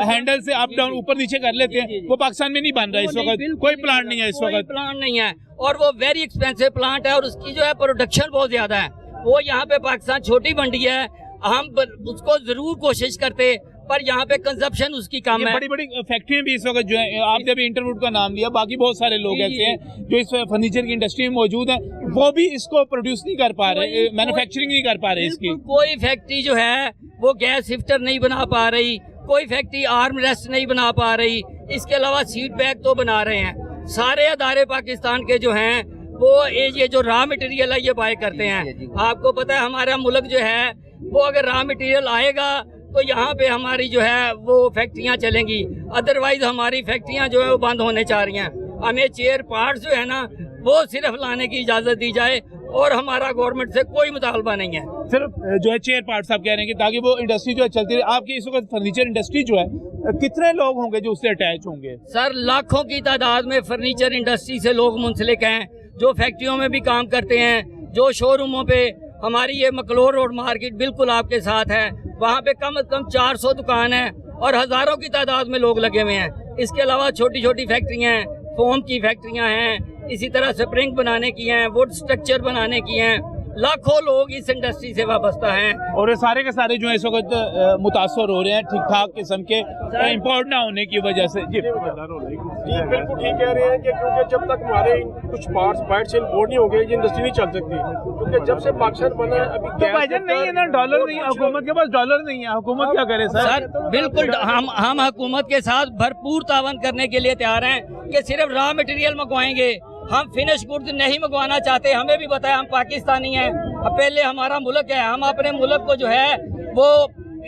Speaker 1: हैंडल से अप डाउन ऊपर नीचे कर लेते हैं, वो पाकिस्तान में नहीं बन रहा है इस वक्त। कोई प्लांट नहीं है इस वक्त,
Speaker 19: प्लांट नहीं है, और वो वेरी एक्सपेंसिव प्लांट है और उसकी जो है प्रोडक्शन बहुत ज्यादा है। वो यहाँ पे पाकिस्तान छोटी मंडी है, हम उसको जरूर कोशिश करते, पर यहाँ पे कंजप्शन उसकी कम है।
Speaker 1: बड़ी बड़ी फैक्ट्रियां भी इस वक्त जो है, आपने भी इंटरवुड का नाम लिया, बाकी बहुत सारे लोग ऐसे हैं जो इस फर्नीचर की इंडस्ट्री में मौजूद हैं, वो भी इसको प्रोड्यूस नहीं कर पा रहे, मैन्युफैक्चरिंग नहीं कर पा रहे इसकी।
Speaker 19: कोई फैक्ट्री जो है वो गैस शिफ्टर नहीं बना पा रही, कोई फैक्ट्री आर्म रेस्ट नहीं बना पा रही, इसके अलावा सीट बैग तो बना रहे हैं। सारे अदारे पाकिस्तान के जो हैं वो ये जो रॉ मटेरियल है ये बाय करते हैं। आपको पता है हमारा मुल्क जो है वो अगर रॉ मटेरियल आएगा तो यहाँ पे हमारी जो है वो फैक्ट्रियाँ चलेंगी, अदरवाइज हमारी फैक्ट्रियाँ जो है वो बंद होने चाह रही हैं। हमें चेयर पार्ट्स जो है ना वो सिर्फ लाने की इजाज़त दी जाए और हमारा गवर्नमेंट से कोई मुतालबा नहीं है।
Speaker 1: सिर्फ जो है चेयर पार्ट्स आप कह रहे हैं कि ताकि वो इंडस्ट्री जो है चलती रहे। आपकी इस वक्त फर्नीचर इंडस्ट्री जो है कितने लोग होंगे जो उससे अटैच होंगे?
Speaker 19: सर लाखों की तादाद में फर्नीचर इंडस्ट्री से लोग मुंसलिक हैं, जो फैक्ट्रियों में भी काम करते हैं, जो शोरूमों पे। हमारी ये मकलोर रोड मार्केट बिल्कुल आपके साथ है, वहाँ पे कम से कम 400 दुकान है और हज़ारों की तादाद में लोग लगे हुए हैं। इसके अलावा छोटी छोटी फैक्ट्रियाँ हैं, फोम की फैक्ट्रियाँ हैं, इसी तरह स्प्रिंग बनाने की हैं, वुड स्ट्रक्चर बनाने की हैं। लाखों लोग इस इंडस्ट्री से वाबस्ता हैं
Speaker 1: और ये सारे के सारे जो है इस वक्त मुतासर हो रहे हैं ठीक ठाक किस्म के इम्पोर्ट ना होने की वजह से। जी
Speaker 20: बिल्कुल ठीक कह रहे हैं कि क्योंकि जब तक हमारे कुछ पार्ट्स बाहर से इम्पोर्ट नहीं होंगे ये इंडस्ट्री नहीं चल सकती, क्योंकि जब से पाकिस्तान बना है अभी
Speaker 1: तो भाईजान नहीं है ना, डॉलर नहीं है, हुकूमत के पास डॉलर नहीं है, हुकूमत क्या करे सर?
Speaker 19: बिल्कुल हम हुकूमत के साथ भरपूर तावन करने के लिए तैयार हैं कि सिर्फ रॉ मटेरियल मंगवाएंगे, हम फिनिश गुड्स नहीं मंगवाना चाहते। हमें भी बताया हम पाकिस्तानी हैं, पहले हमारा मुल्क है, हम अपने मुल्क को जो है वो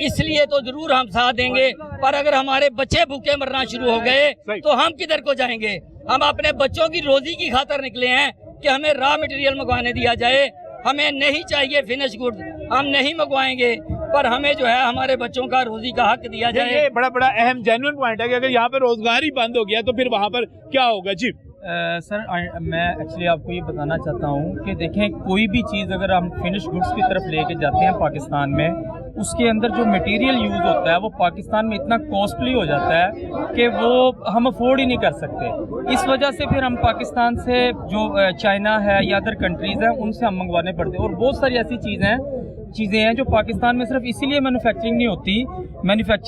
Speaker 19: इसलिए तो जरूर हम साथ देंगे, पर अगर हमारे बच्चे भूखे मरना शुरू हो गए तो हम किधर को जाएंगे? हम अपने बच्चों की रोजी की खातर निकले हैं कि हमें रॉ मटेरियल मंगवाने दिया जाए। हमें नहीं चाहिए फिनिश गुड्स, हम नहीं मंगवाएंगे, पर हमें जो है हमारे बच्चों का रोजी का हक दिया जाए।
Speaker 1: ये बड़ा बड़ा अहम जेन्युइन पॉइंट है कि अगर यहाँ पे रोजगार ही बंद हो गया तो फिर वहाँ पर क्या होगा? जी
Speaker 7: सर मैं एक्चुअली आपको ये बताना चाहता हूँ कि देखें कोई भी चीज़ अगर हम फिनिश गुड्स की तरफ लेके जाते हैं पाकिस्तान में, उसके अंदर जो मटेरियल यूज़ होता है वो पाकिस्तान में इतना कॉस्टली हो जाता है कि वो हम अफोर्ड ही नहीं कर सकते। इस वजह से फिर हम पाकिस्तान से जो चाइना है या अदर कंट्रीज़ हैं उनसे हम मंगवाने पड़ते हैं। और बहुत सारी ऐसी चीज़ें हैं जो पाकिस्तान में सिर्फ इसीलिए मैन्युफैक्चर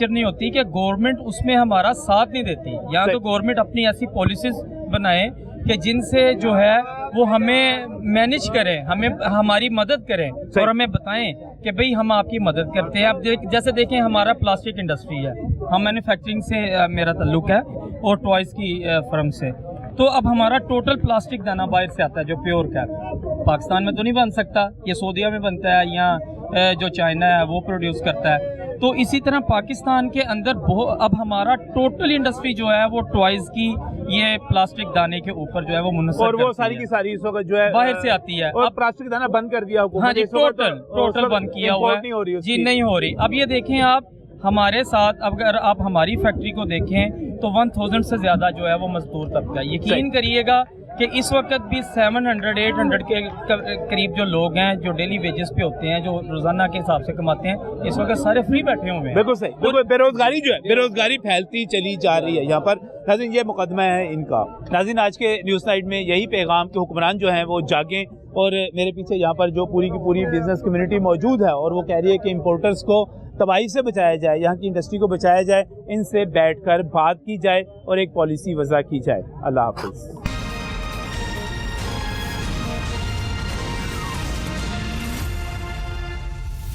Speaker 7: नहीं होती कि गवर्नमेंट उसमें हमारा साथ नहीं देती। या तो गवर्नमेंट अपनी ऐसी पॉलिसीज़ बनाए कि जिनसे जो है वो हमें मैनेज करें, हमें हमारी मदद करें और हमें बताएं कि भाई हम आपकी मदद करते हैं। अब जैसे देखें हमारा प्लास्टिक इंडस्ट्री है, हम मैन्युफैक्चरिंग से मेरा ताल्लुक है और टॉयज़ की फर्म से, तो अब हमारा टोटल प्लास्टिक दाना बाहर से आता है जो प्योर का पाकिस्तान में तो नहीं बन सकता, ये सऊदीया में बनता है या जो चाइना है वो प्रोड्यूस करता है। तो इसी तरह पाकिस्तान के अंदर अब हमारा टोटल इंडस्ट्री जो है वो टॉयज की ये प्लास्टिक दाने के ऊपर जो है वो मुनसर
Speaker 1: और वो सारी की सारी इस वक्त जो है
Speaker 7: बाहर से आती है।
Speaker 1: और प्लास्टिक दाना बंद कर दिया हुकूमत।
Speaker 7: हाँ जी, टोटल बंद किया हुआ है जी, नहीं हो रही। अब ये देखें आप हमारे साथ, अगर आप हमारी फैक्ट्री को देखें तो 1000 से ज़्यादा जो है वो मजदूर तबका, यकीन करिएगा कि इस वक्त भी 700-800 के करीब जो लोग हैं जो डेली वेजेस पे होते हैं, जो रोजाना के हिसाब से कमाते हैं, इस वक्त सारे फ्री बैठे हुए हैं।
Speaker 1: बिल्कुल सही, बिल्कुल। बेरोजगारी जो है, बेरोजगारी फैलती चली जा रही है यहाँ पर। नाज़रीन, ये मुकदमा है इनका। नाज़रीन, आज के न्यूज़ नाइट में यही पैगाम के हुक्मरान जो हैं वो जागें। और मेरे पीछे यहाँ पर जो पूरी की पूरी बिजनेस कम्युनिटी मौजूद है और वो कह रही है कि इम्पोर्टर्स को तबाही से बचाया जाए, यहाँ की इंडस्ट्री को बचाया जाए, इनसे बैठकर बात की जाए और एक पॉलिसी वज़ा की जाए। अल्लाह हाफ़िज़।